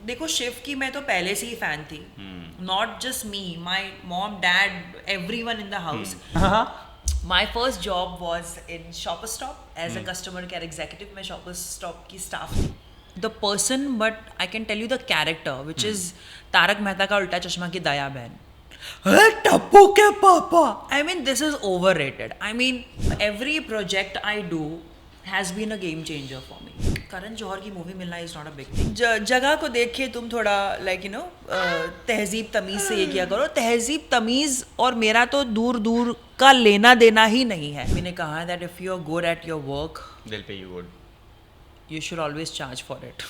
देखो शिव की मैं तो पहले से ही फैन थी, not just me, my mom, dad, everyone in the house. My first job was in Shoppers Stop as a customer care executive. मैं Shoppers Stop की staff थी. The person, but I can tell you the character, which is Taarak Mehta Ka Ooltah चश्मा की दया बहन. टप्पू के पापा. I mean, this is overrated. I mean, every project I do has been a game changer for me. Karan Johar की movie मिलना is not a big thing. जगह को देख के तुम थोड़ा लाइक यू नो तहजीब तमीज से ये किया करो. तहजीब तमीज और मेरा तो दूर दूर का लेना देना ही नहीं है. मैंने कहा that if you are good at your work They'll pay you good. you should always charge for it.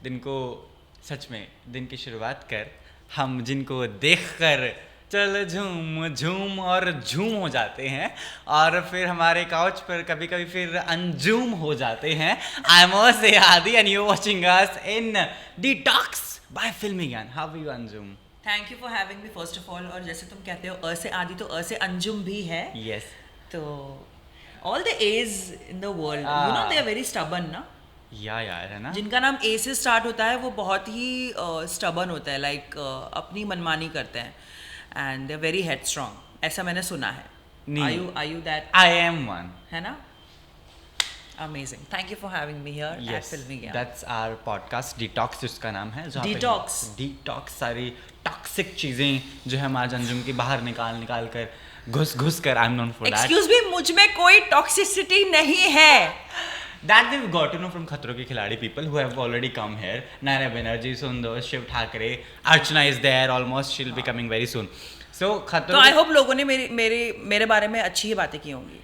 दिन को सच में दिन की शुरुआत कर हम जिनको देखकर चल झूम झूम और झूम हो जाते हैं और फिर हमारे काउच पर कभी कभी फिर अनजूम हो जाते हैं. आई एम से आदि and you watching us in detox by filmy Gyaan. How are you Anjum? Thank you for having me first of all. और जैसे तुम कहते हो अ से आदि, तो अ से अंजुम भी है. यस. तो all the age in the world you know they are very stubborn ना. या है ना. जिनका नाम ए से स्टार्ट होता है वो बहुत ही स्टबर्न होता है, लाइक अपनी मनमानी करते हैं and they are very headstrong. ऐसा मैंने सुना है. Are you that? I am one. है ना. Amazing. Thank you for having me here at Filmy Gyan. That's our podcast Detox जिसका नाम है. Detox. Detox सारी टॉक्सिक चीजें जो है हमारे अंजुम की बाहर निकाल कर घुस कर. I'm known for that. Excuse me, मुझ में कोई टॉक्सिसिटी नहीं है. That we've got to know from खतरों के खिलाड़ी people who have already come here. Naira Banerjee, Sundar, Shiv Thakre, Archana is there almost. She'll be coming very soon. So तो I hope लोगों ने मेरे बारे में अच्छी ही बातें की होंगी,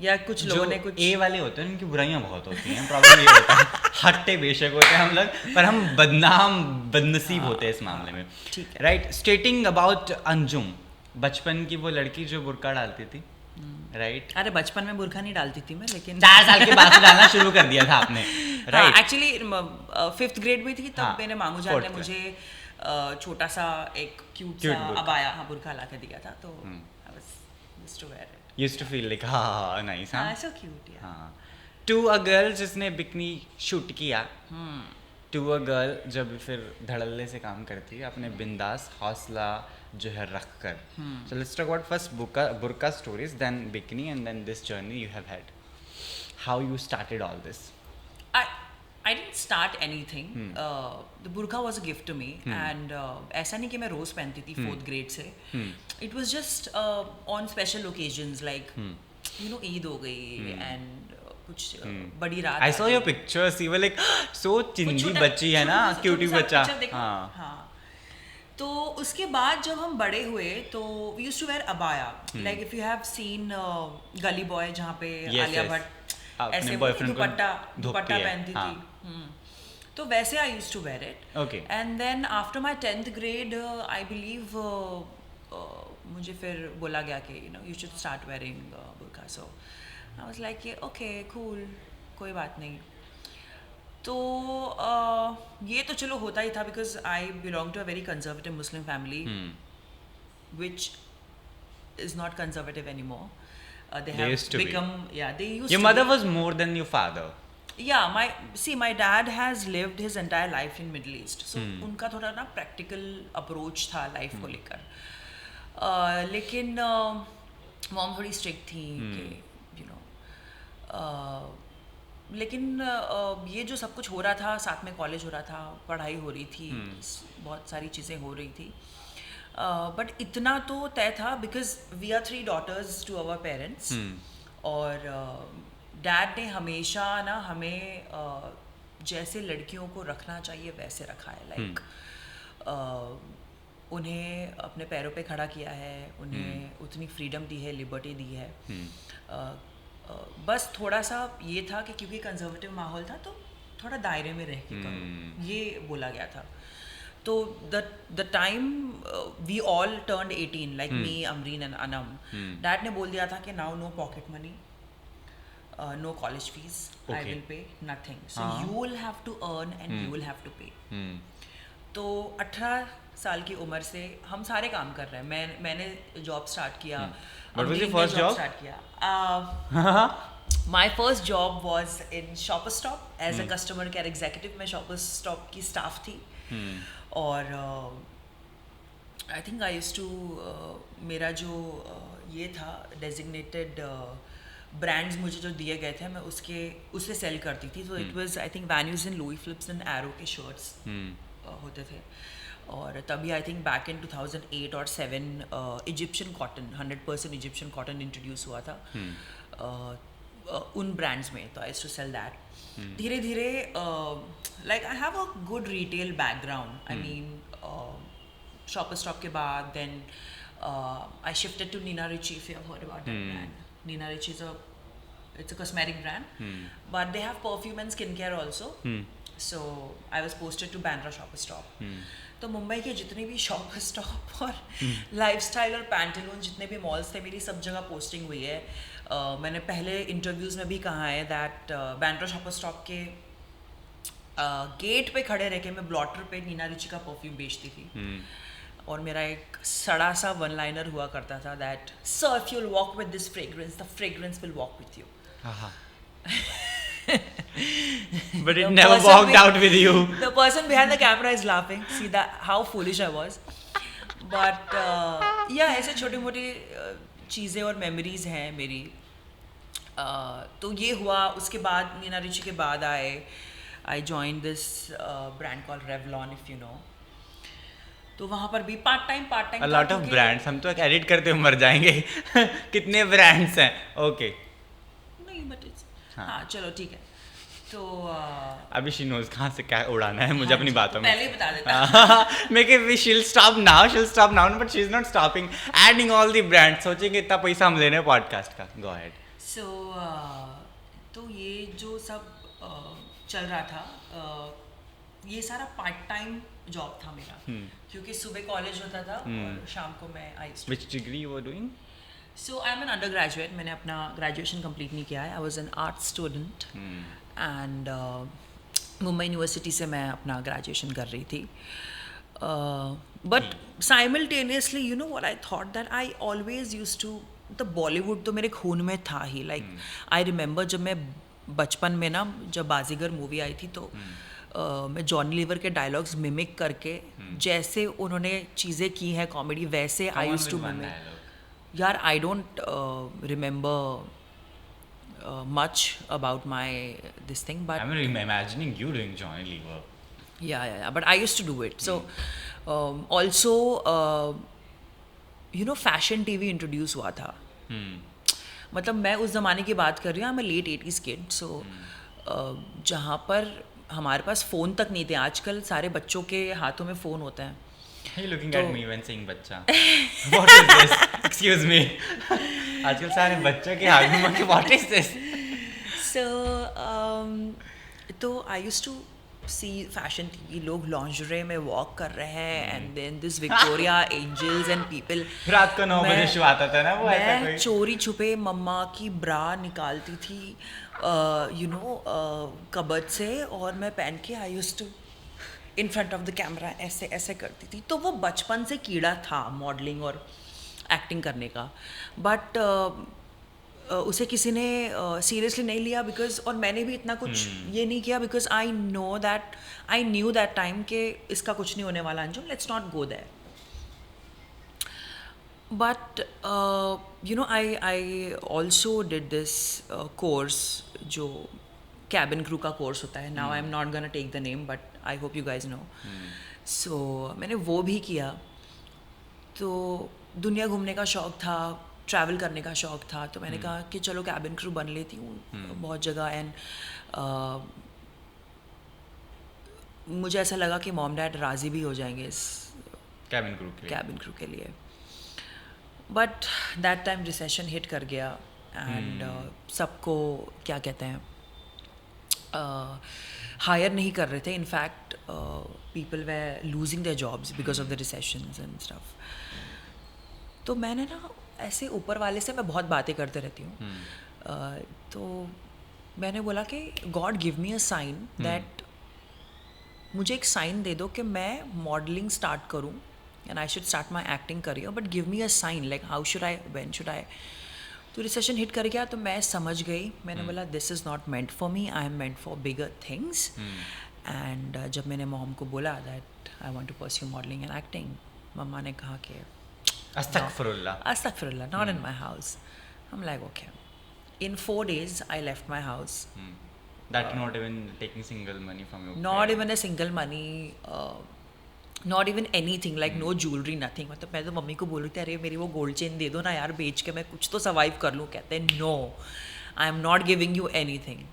या कुछ लोगों ने कुछ. ए वाले होते हैं उनकी बुराइयां बहुत होती हैं. प्रॉब्लम ये होता है हट्टे बेशक होते हैं हम लोग, पर हम बदनसीब होते हैं इस मामले में. ठीक है. राइट. स्टेटिंग अबाउट अंजुम, बचपन की वो लड़की जो बुर्का डालती थी. राइट. अरे बचपन में बुर्का नहीं डालती थी मैं, लेकिन 4 साल के बाद से डालना शुरू कर दिया था आपने. राइट. एक्चुअली 5th ग्रेड में थी तब मेरे मामू जान ने मुझे छोटा सा एक क्यूट सा अबाया बुर्का ला के दिया था. तो I was used to wear it. Used to feel like हाँ नाइस. हाँ सो क्यूट. हाँ. टू अ गर्ल जिसने बिकनी शूट किया. टू अ गर्ल जब फिर धड़ल्ले से काम करती है अपने बिंदास हौसला जो है रख कर. So let's talk about first burqa stories, then bikini and then this journey you have had. How you started all this? I didn't start anything. The burqa was a gift to me, and ऐसा नहीं कि मैं रोज पहनती थी 4th grade से. It was just on special occasions like you know Eid हो गई and कुछ बड़ी रात. I saw your pictures. You were like so चिंदी बच्ची है ना, क्यूटी बच्चा. हाँ. तो उसके बाद जब हम बड़े हुए तो we used to wear abaya. Like if you have seen गली बॉय जहाँ पे आलिया भट्ट ऐसे दुपट्टा पहनती थी. तो वैसे I used to wear it. And then after my 10th grade I believe मुझे फिर बोला गया कि you know you should start wearing burqa. So I was like okay cool, कोई बात नहीं. तो ये तो चलो होता ही था because I belong to a very conservative Muslim family which is not conservative anymore. They have become, they used to. Your mother was more than your father. Yeah, my dad has lived his entire life in Middle East, so उनका थोड़ा ना practical approach था life को लेकर. लेकिन mom थोड़ी strict थी कि you know. लेकिन ये जो सब कुछ हो रहा था, साथ में कॉलेज हो रहा था, पढ़ाई हो रही थी, बहुत सारी चीज़ें हो रही थी. बट इतना तो तय था because we are 3 daughters to our parents. और डैड ने हमेशा ना हमें जैसे लड़कियों को रखना चाहिए वैसे रखा है. लाइक उन्हें अपने पैरों पे खड़ा किया है, उन्हें उतनी फ्रीडम दी है, लिबर्टी दी है. बस थोड़ा सा ये था कि क्योंकि कंजर्वेटिव माहौल था तो थोड़ा दायरे में रह के करो, ये बोला गया था. तो the time we all turned 18 like me, Amreen and Anam, dad ने बोल दिया था कि now no pocket money, no college fees, I will pay nothing, so you will have to earn and you will have to pay. तो 18 साल की उम्र से हम सारे काम कर रहे हैं. मैंने जॉब स्टार्ट किया. What was your first job? Start किया My first job was in Shoppers Stop as a customer care executive. मैं Shoppers Stop की staff थी और I think I used to मेरा जो ये था designated brands मुझे जो दिए गए थे मैं उससे सेल करती थी. So it was I think Van Heusen, Louis Phillips and Arrow के shirts होते थे. और तभी आई थिंक बैक इन 2008 और 7 Egyptian cotton 100% Egyptian cotton introduce हुआ था उन ब्रांड्स में. तो I used to sell that. धीरे धीरे like I have a good retail background. I mean Shoppers Stop के बाद then I shifted to Nina Ricci. If you have heard about that brand. Nina Ricci it's a cosmetic brand but they have perfume and skincare also. So I was posted to Bandra Shopper Stop. तो मुंबई के जितने भी shopper stop और lifestyle और pantaloon जितने भी malls थे मेरी सब जगह पोस्टिंग हुई है. मैंने पहले इंटरव्यूज़ में भी कहा है दैट बैंड्रा शॉपर स्टॉप के गेट पे खड़े रह के मैं ब्लॉटर पे नीना रिची का परफ्यूम बेचती थी. और मेरा एक सड़ा सा वन लाइनर हुआ करता था that sir if you will walk with this fragrance the fragrance will walk with you. But it never walked out with you. The person behind the camera is laughing. See that how foolish I was. But yeah, ऐसे छोटी मोटी चीज़ें और memories हैं मेरी. तो ये हुआ. उसके बाद नीना रिची के बाद I joined this brand called Revlon, if you know. तो वहाँ पर भी part time A lot of brands. हम तो एडिट करते हुए मर जाएंगे. कितने ब्रांड्स हैं? ओके. नहीं बट हाँ चलो ठीक है. तो अभी शी नोज कहाँ से क्या उड़ाना है मुझे अपनी बातों में. पहले ही बता देता. मैं she'll stop now but she's not stopping adding all the brands. सोचेंगे इतना पैसा हम लेने पॉडकास्ट का. Go ahead. So तो ये जो सब चल रहा था ये सारा पार्ट टाइम जॉब था मेरा. क्योंकि सुबह कॉलेज होता था और शाम को मैं आई. Which degree you were doing? So I'm an undergraduate. मैंने अपना ग्रेजुएशन कंप्लीट नहीं किया है. I was an art student and Mumbai University से मैं अपना ग्रेजुएशन कर रही थी. But simultaneously you know what I thought that I always used to the Bollywood तो मेरे खून में था ही. लाइक आई रिमेंबर जब मैं बचपन में ना जब बाजीगर मूवी आई थी तो मैं जॉनी लीवर के डायलॉग्स मिमिक करके जैसे उन्होंने चीज़ें की हैं कॉमेडी वैसे आई यूज्ड टू मिमिक. यार I don't remember much about my this thing but I'm imagining you doing Johnny Lever. Yeah but I used to do it. So also you know fashion TV introduce हुआ था. मतलब मैं उस ज़माने की बात कर रही हूँ. मैं लेट 80s kid. So जहाँ पर हमारे पास फ़ोन तक नहीं थे. आजकल सारे बच्चों के हाथों में फ़ोन होते हैं. Are you looking at me when saying बच्चा? What is this? Excuse me. आजकल सारे बच्चों के हाथ में what is this? So तो I used to see fashion TV. लोग lingerie में walk कर रहे हैं and then this Victoria Angels and people. रात को 9 बजे शो आता था ना वो ऐसा कोई. मैं चोरी छुपे मम्मा की ब्रा निकालती थी you know कबर्ड से और मैं पहन के I used to in front of the camera ऐसे ऐसे करती थी. तो वो बचपन से कीड़ा था मॉडलिंग और एक्टिंग करने का. बट उसे किसी ने सीरियसली नहीं लिया बिकॉज और मैंने भी इतना कुछ ये नहीं किया because I knew that time कि इसका कुछ नहीं होने वाला Anjum. Let's not go there. But you know I also did this course जो कैबिन क्रू का कोर्स होता है. Now I am not gonna take the name but I hope you guys know. So मैंने वो भी किया. तो दुनिया घूमने का शौक़ था, ट्रैवल करने का शौक़ था. तो मैंने कहा कि चलो कैबिन क्रू बन लेती हूँ बहुत जगह. एंड मुझे ऐसा लगा कि मॉम डैड राज़ी भी हो जाएंगे इस कैबिन क्रू के लिए. But that time recession hit कर गया एंड सबको क्या कहते हैं हायर नहीं कर रहे थे. In fact people way losing their jobs because of the recessions and stuff. तो मैंने ना ऐसे ऊपर वाले से मैं बहुत बातें करते रहती हूँ. तो मैंने बोला कि God give me a sign that मुझे एक साइन दे दो कि मैं मॉडलिंग स्टार्ट करूँ and I should start my acting career. But give me a sign like how should I when should I. तो रिसेशन हिट कर गया तो मैं समझ गई, मैंने बोला this is not meant for me, I am meant for bigger things. And जब मैंने मॉम को बोला that I want to pursue modelling and acting, मम्मा ने कहा कि Astaghfirullah, not in my house. I'm like, okay. In 4 days, I left my house. That not even taking single money from your Not parents. even a single money, not even anything, like no jewelry, nothing. मतलब मैं तो mummy को बोल रही थी, अरे मेरी वो गोल्ड चेन दे दो ना यार, बेच के मैं कुछ तो सर्वाइव कर लूँ. कहते हैं no, I am not giving you anything.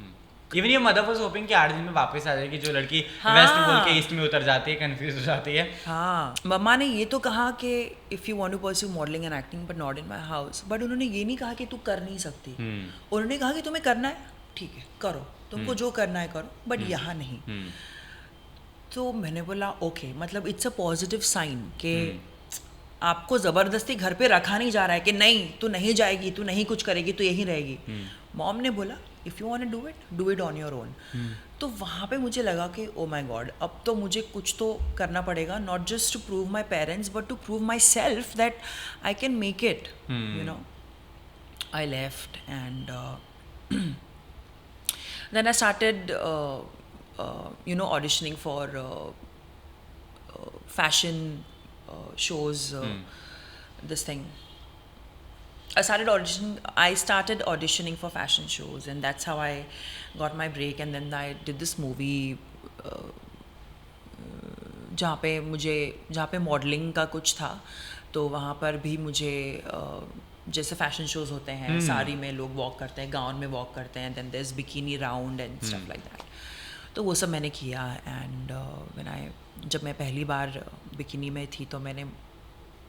Even your mother was hoping कि 8 दिन में वापस आ जाएगी, जो लड़की हाँ. वेस्ट बोल के ईस्ट में उतर जाती है, कंफ्यूज हो जाती है. हाँ, मम्मा ने ये तो कहा कि if you want to pursue modelling and acting but not in my house, but उन्होंने ये नहीं कहा कि तू कर नहीं सकती. उन्होंने कहा कि तुम्हें करना है, ठीक है करो, तुमको जो करना है करो, बट यहाँ नहीं. तो मैंने बोला ओके, मतलब इट्स अ पॉजिटिव साइन कि आपको ज़बरदस्ती घर पे रखा नहीं जा रहा है कि नहीं तू नहीं जाएगी, तू नहीं कुछ करेगी, तू यहीं रहेगी. मॉम ने बोला if you want to do it on your own. तो वहाँ पे मुझे लगा कि ओ माय गॉड, अब तो मुझे कुछ तो करना पड़ेगा, not just to prove my parents but to prove myself that I can make it. You know, I left and then I started auditioning for fashion shows. This thing, I started auditioning for fashion shows, and that's how I got my break. And then I did this movie जहाँ पे modelling का कुछ था, तो वहाँ पर भी मुझे जैसे फैशन शोज होते हैं, साड़ी में लोग वॉक करते हैं, गाउन में वॉक करते हैं, then there is bikini round and stuff like that. तो वो सब मैंने किया. एंड जब मैं पहली बार बिकिनी में थी तो मैंने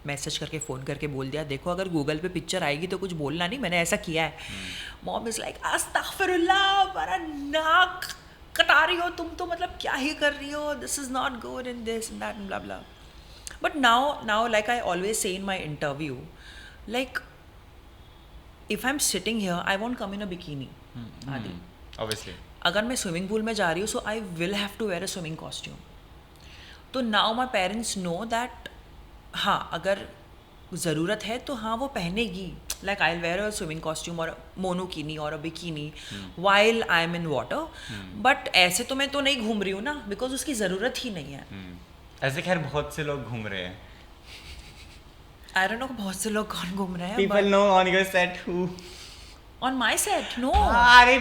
मैसेज करके फ़ोन करके बोल दिया, देखो अगर गूगल पे पिक्चर आएगी तो कुछ बोलना नहीं, मैंने ऐसा किया है. मॉम इज़ लाइक अस्तगफिरुल्लाह, बड़ा नाक कटा रही हो तुम तो, मतलब क्या ही कर रही हो, this is not good in this and that and blah blah. But now like I always say in my interview, like if I'm sitting here, I won't come in a bikini. Adi. Obviously. अगर मैं swimming pool में जा रही हूँ, so I will have to wear a swimming costume. तो now my parents know that हाँ, अगर ज़रूरत है तो हाँ वो पहनेगी. Like I'll wear a swimming costume or a monokini or a bikini while I'm in water. But ऐसे तो मैं तो नहीं घूम रही हूँ ना, because उसकी ज़रूरत ही नहीं है. ऐसे खैर बहुत से लोग घूम रहे हैं. I don't know बहुत से लोग कौन घूम रहे हैं. People know on your set who. On my set, no. अरे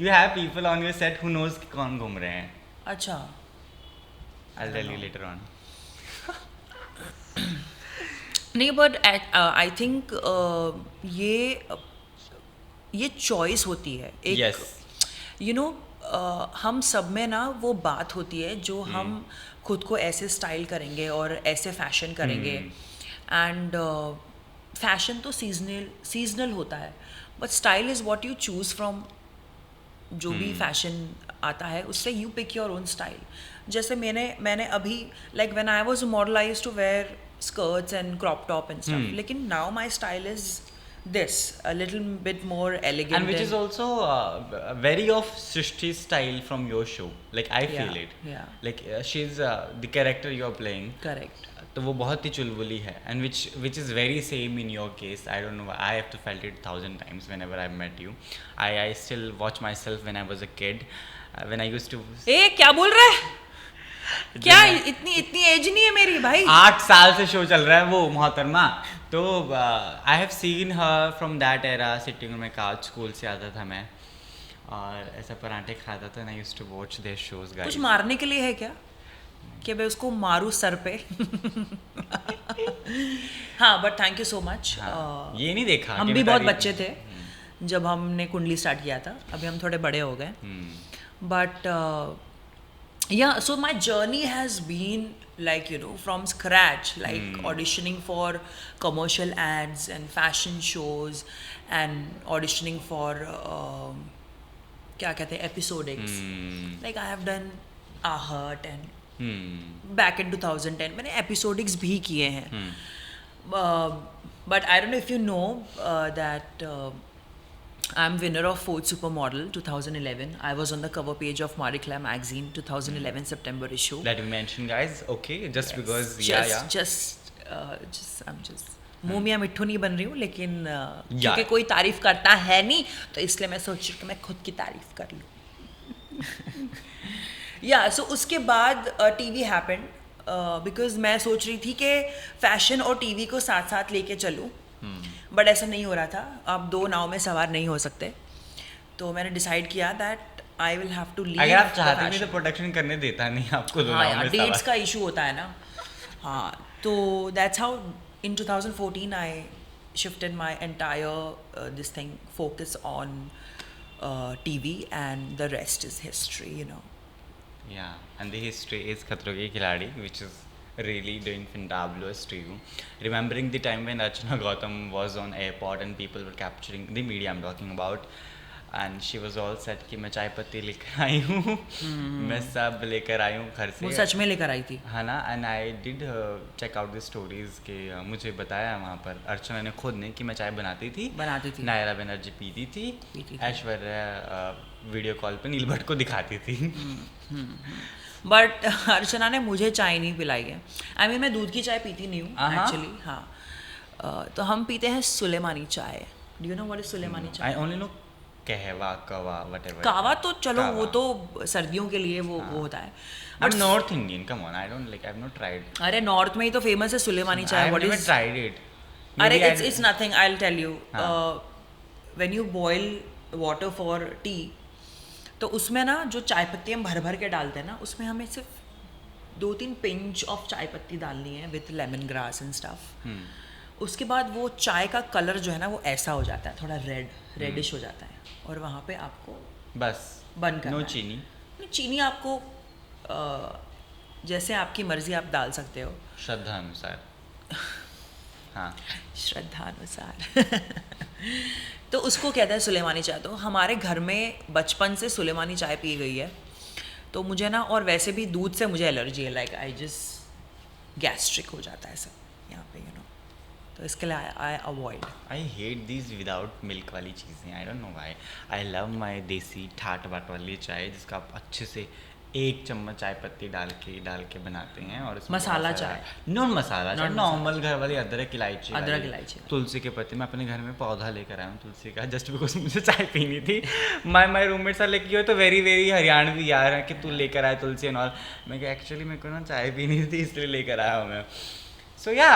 you have people on your set who knows कि कौन घूम रहे हैं. अच्छा. I'll tell you later on. नहीं, बट आई थिंक ये चॉइस होती है एक. Yes. यू नो, हम सब में ना वो बात होती है जो हम खुद को ऐसे स्टाइल करेंगे और ऐसे फैशन करेंगे. एंड फैशन तो सीजनल होता है, but style is what you choose from. जो भी फैशन आता है उससे you pick your own style. जैसे मैंने अभी like when I was a model I used to wear skirts and crop top and stuff. Lekin now my style is this, a little bit more elegant. And which is also very of Srishti's style from your show. Like I feel it. Yeah. Like she's the character you're playing. Correct. तो वो बहुत ही चुलबुली है. And which is very same in your case. I don't know. I have to felt it 1,000 times whenever I met you. I still watch myself when I was a kid. When I used to. ए क्या बोल रहा है? क्या इतनी as नहीं है मेरी भाई. 8 साल से शो चल रहा है वो मोहतरमा. तो I have seen her from that era sitting में काउच. स्कूल से आता था मैं और ऐसा पराठे खाता था. I used to watch their shows. Guys कुछ मारने के लिए है क्या कि मैं उसको मारूं सर पे? हाँ, but thank you so much. ये नहीं देखा. हम भी बहुत बच्चे थे जब हमने कुंडली स्टार्ट किया था. अभी हम थोड़े बड़े हो गए. But yeah, so my journey has been like, you know, from scratch, like auditioning for commercial ads and fashion shows and auditioning for क्या कहते हैं episodics. Like I have done Ahat and back in 2010 मैंने episodics भी किए हैं. But I don't know if you know that I'm winner of 4th Supermodel 2011. I was on the cover page of Marie Claire magazine 2011 September issue. That you mentioned, guys. Okay, just Yes. because I'm just मुंह मियाँ मिट्ठू नहीं बन रही हूँ, लेकिन क्योंकि कोई तारीफ करता है नहीं, तो इसलिए मैं सोच रही हूँ कि मैं खुद की तारीफ कर लूँ. या सो उसके बाद टीवी हैपेंड, बिकॉज मैं सोच रही थी कि फैशन और टीवी को साथ साथ लेके चलूँ, बट ऐसा नहीं हो रहा था. आप दो नाव में सवार नहीं हो सकते, तो मैंने डिसाइड किया that I will have to leave. अगर आप चाहते नहीं तो प्रोडक्शन करने देता नहीं आपको. हाँ यार, डेट्स का इशू होता है ना. हाँ, तो that's how in 2014 I shifted my entire this thing focus on TV, and the rest is history, you know. Yeah, and the history is Khatro Ke Khiladi, which is really doing fantabulous to you. Remembering the time when Archana Gautam was on airport and people were capturing the media I'm talking about, and she was all said कि मैं चाय पत्ती लेकर आई हूँ, मैं सब लेकर आई हूँ घर से. वो सच में लेकर आई थी. हाँ ना. And I did check out the stories के मुझे बताया वहाँ पर अर्चना ने खुद ने कि मैं चाय बनाती थी. नायरा बनर्जी पीती थी. ऐश्वर्या वीडियो कॉल पे नील भट्ट को दिखाती थी. बट अर्चना ने मुझे चाय नहीं पिलाई है. आई मीन मैं दूध की चाय पीती नहीं हूँ एक्चुअली. हाँ, तो हम पीते हैं Sulemani chai. Do you know what is Sulemani chai? I only no कहवा, कवा, whatever. कावा तो चलो कावा. वो तो सर्दियों के लिए वो होता है. But North Indian, come on, I don't like, I have not tried. अरे नॉर्थ में ही तो फेमस है Sulemani chai. What is? Tried it. अरे it's nothing, I will tell you. When you boil water for tea, तो उसमें ना जो चाय पत्ती हम भर भर के डालते हैं ना, उसमें हमें सिर्फ 2-3 पिंच ऑफ चाय पत्ती डालनी है with lemon grass and stuff. उसके बाद वो चाय का कलर जो है ना वो ऐसा हो जाता है, थोड़ा रेडिश हो जाता है, और वहाँ पे आपको बस बंद करना है. नो चीनी. चीनी आपको जैसे आपकी मर्जी आप डाल सकते हो, श्रद्धा अनुसार. हाँ, श्रद्धा अनुसार. तो उसको कहते हैं सुलेमानी चाय. तो हमारे घर में बचपन से सुलेमानी चाय पी गई है, तो मुझे ना, और वैसे भी दूध से मुझे एलर्जी है. लाइक आई जस्ट गैस्ट्रिक हो जाता है सब यहाँ पे, यू नो. तो इसके लिए I avoid. I hate these without milk वाली चीज़ें. आई don't know why. I love my देसी ठाट बाट वाली चाय, जिसका आप अच्छे से 1 चम्मच चाय पत्ती डाल के बनाते हैं, और मसाला चाय, नॉन मसाला चाय, नॉर्मल घर वाली अदरक इलायची, तुलसी के पत्ते. मैं अपने घर में पौधा लेकर आया हूँ तुलसी का, जस्ट बिकॉज मुझे चाय पीनी थी. My roommates are like, you तो वेरी वेरी हरियाणवी यार है कि तू लेकर आए तुलसी एंड ऑल. मैं एक्चुअली मेरे को ना चाय पीनी थी, इसलिए लेकर आया हूँ मैं. So yeah,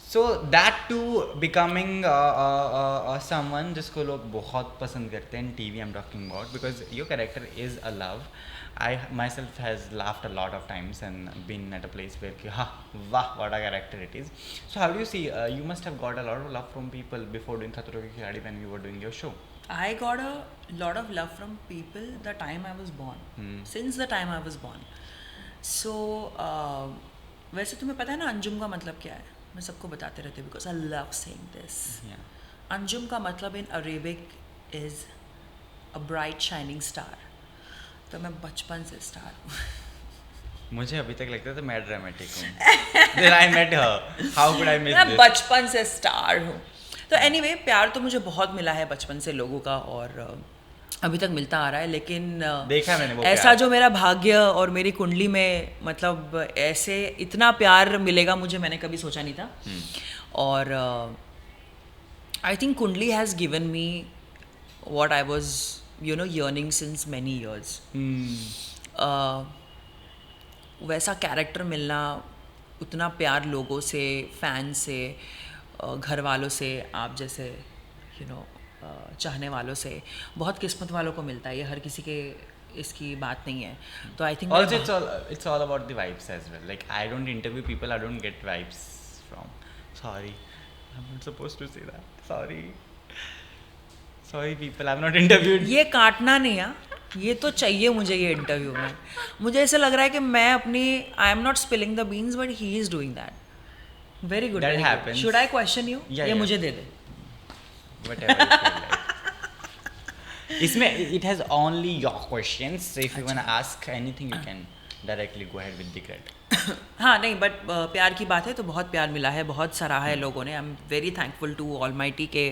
so that to becoming someone जिसको लोग बहुत पसंद करते हैं. TV I am talking about, because your character is a love. I myself has laughed a lot of times and been at a place where wow, what a character it is. So how do you see, you must have got a lot of love from people before doing Khatro Ke Khiladi when you were doing your show. I got a lot of love from people the time I was born. Since the time I was born. So वैसे तुम्हें पता है ना अंजुम का मतलब क्या है? मैं सबको बताते रहती हूँ because I love saying this. Yeah. Anjum का मतलब in Arabic is a bright shining star. तो मैं बचपन से स्टार हूँ. मुझे अभी तक लगता था मैं ड्रामेटिक हूँ. Then I met her. How could I miss this? मैं बचपन से स्टार हूँ. तो anyway, प्यार तो मुझे बहुत मिला है बचपन से लोगों का, और अभी तक मिलता आ रहा है. लेकिन देखा मैंने वो ऐसा प्यार. जो मेरा भाग्य और मेरी कुंडली में, मतलब ऐसे इतना प्यार मिलेगा मुझे, मैंने कभी सोचा नहीं था. और आई थिंक कुंडली has given me what I was, you know, yearning since many years. वैसा कैरेक्टर मिलना, उतना प्यार लोगों से, फैन से, घर वालों से, आप जैसे यू नो चाहने वालों से, बहुत किस्मत वालों को मिलता है. ये हर किसी के इसकी बात नहीं है. तो I think also it's all about the vibes as well. Like I don't interview people I don't get vibes from. Sorry, I'm not supposed to say that. Sorry people, I'm not interviewed. ये काटना नहीं है, ये तो चाहिए मुझे ये interview में. मुझे ऐसा लग रहा है कि मैं अपनी, आई am not spilling the beans but he is doing that. Very good. That happens. Should I question you? ये मुझे दे दे. Whatever you feel like. इसमें it has only your questions, so if you wanna ask anything you can directly go ahead with the credit. हाँ नहीं, but प्यार की बात है तो बहुत प्यार मिला है, बहुत सराहा है लोगों ने. I am very thankful to almighty के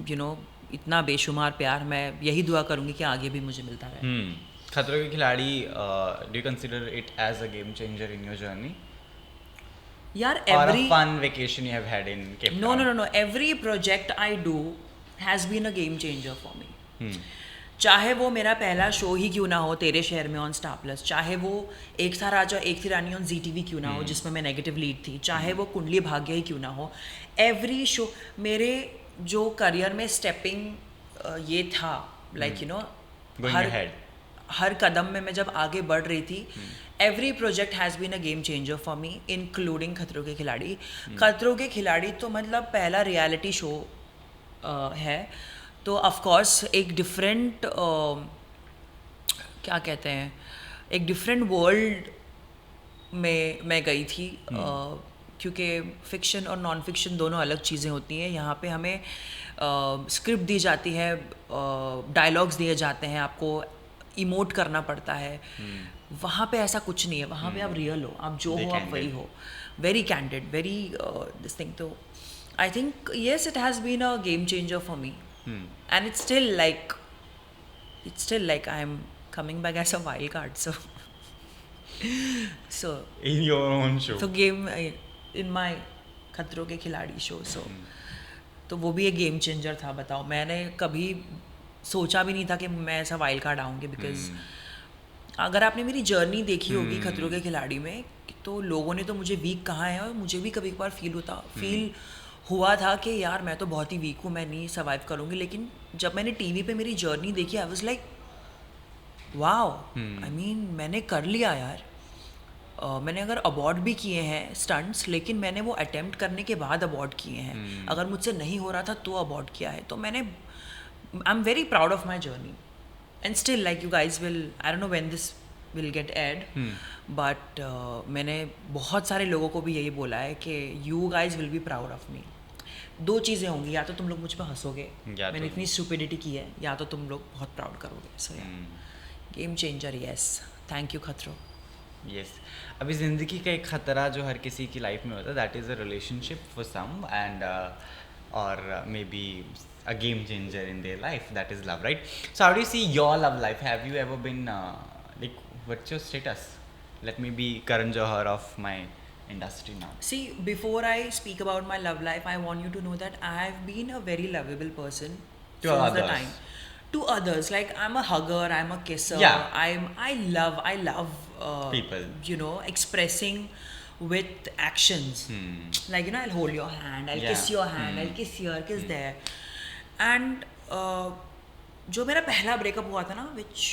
यू नो इतना बेशुमार प्यार. मैं यही दुआ करूँगी कि आगे भी मुझे मिलता रहे. खतरों के Khiladi, do you consider it as a game changer in your journey? यार or a every fun vacation you have had in Cape no Town? no every project I do has been a game changer for me. Hmm. चाहे वो मेरा पहला show ही क्यों ना हो तेरे शहर में ऑन स्टार प्लस, चाहे वो एक था राजा एक थी रानी ऑन ZTV क्यों ना हो जिसमें मैं नेगेटिव लीड थी, चाहे वो कुंडली भाग्य ही क्यों ना हो, एवरी शो मेरे जो करियर में स्टेपिंग ये था like you know Going ahead. हर कदम में मैं जब आगे बढ़ रही थी, every project has been a game changer for me including खतरों के खिलाड़ी. खतरों के खिलाड़ी तो मतलब पहला रियलिटी शो है, तो ऑफ कोर्स एक डिफरेंट क्या कहते हैं, एक डिफरेंट वर्ल्ड में मैं गई थी. क्योंकि फिक्शन और नॉन फिक्शन दोनों अलग चीज़ें होती हैं. यहाँ पे हमें स्क्रिप्ट दी जाती है, डायलॉग्स दिए जाते हैं, आपको इमोट करना पड़ता है. वहाँ पे ऐसा कुछ नहीं है, वहाँ पे आप रियल हो, आप जो हो आप वही हो. Very candid, very this thing. तो I think yes it has been a game changer for me. And it's still like I am coming back as a wild card, so In your own show. so game in my खतरों के खिलाड़ी show. तो वो भी एक game changer था. बताओ, मैंने कभी सोचा भी नहीं था कि मैं ऐसा वाइल्ड कार्ड आऊँगी, बिकॉज अगर आपने मेरी जर्नी देखी होगी खतरों के खिलाड़ी में, तो लोगों ने तो मुझे वीक कहा है, और मुझे भी कभी कभार फील हुआ था कि यार मैं तो बहुत ही वीक हूँ, मैं नहीं सर्वाइव करूँगी. लेकिन जब मैंने टीवी पे मेरी जर्नी देखी, आई was like wow, I mean मैंने कर लिया यार. मैंने अगर अबॉर्ड भी किए हैं स्टंट्स, लेकिन मैंने वो अटेम्प्ट करने के बाद अबॉर्ड किए हैं. अगर मुझसे नहीं हो रहा था तो अबॉर्ड किया है. तो मैंने I am very proud of my journey. And still like you guys will, I don't know when this will get aired, but मैंने बहुत सारे लोगों को भी यही बोला है कि you guys will be proud of me. दो चीज़ें होंगी, या तो तुम लोग मुझ पर हंसोगे, मैंने इतनी स्टुपिडिटी की है, या तो तुम लोग बहुत प्राउड करोगे. सो game changer, yes. Thank you खतरों. यस. अभी ज़िंदगी का एक ख़तरा जो हर किसी की लाइफ में होता है, that is a relationship for some, and और may be a game changer in their life, that is love, right? So how do you see your love life? Have you ever been like, what's your status? Let me be Karan Johar of my industry now. See, before I speak about my love life, I want you to know that I have been a very lovable person To since others. the time. To others, like I'm a hugger, I'm a kisser. Yeah. I love People. You know, expressing with actions. Like, you know, I'll hold your hand, I'll kiss Yeah. your hand, I'll kiss here, kiss there. And जो मेरा पहला breakup हुआ था ना, which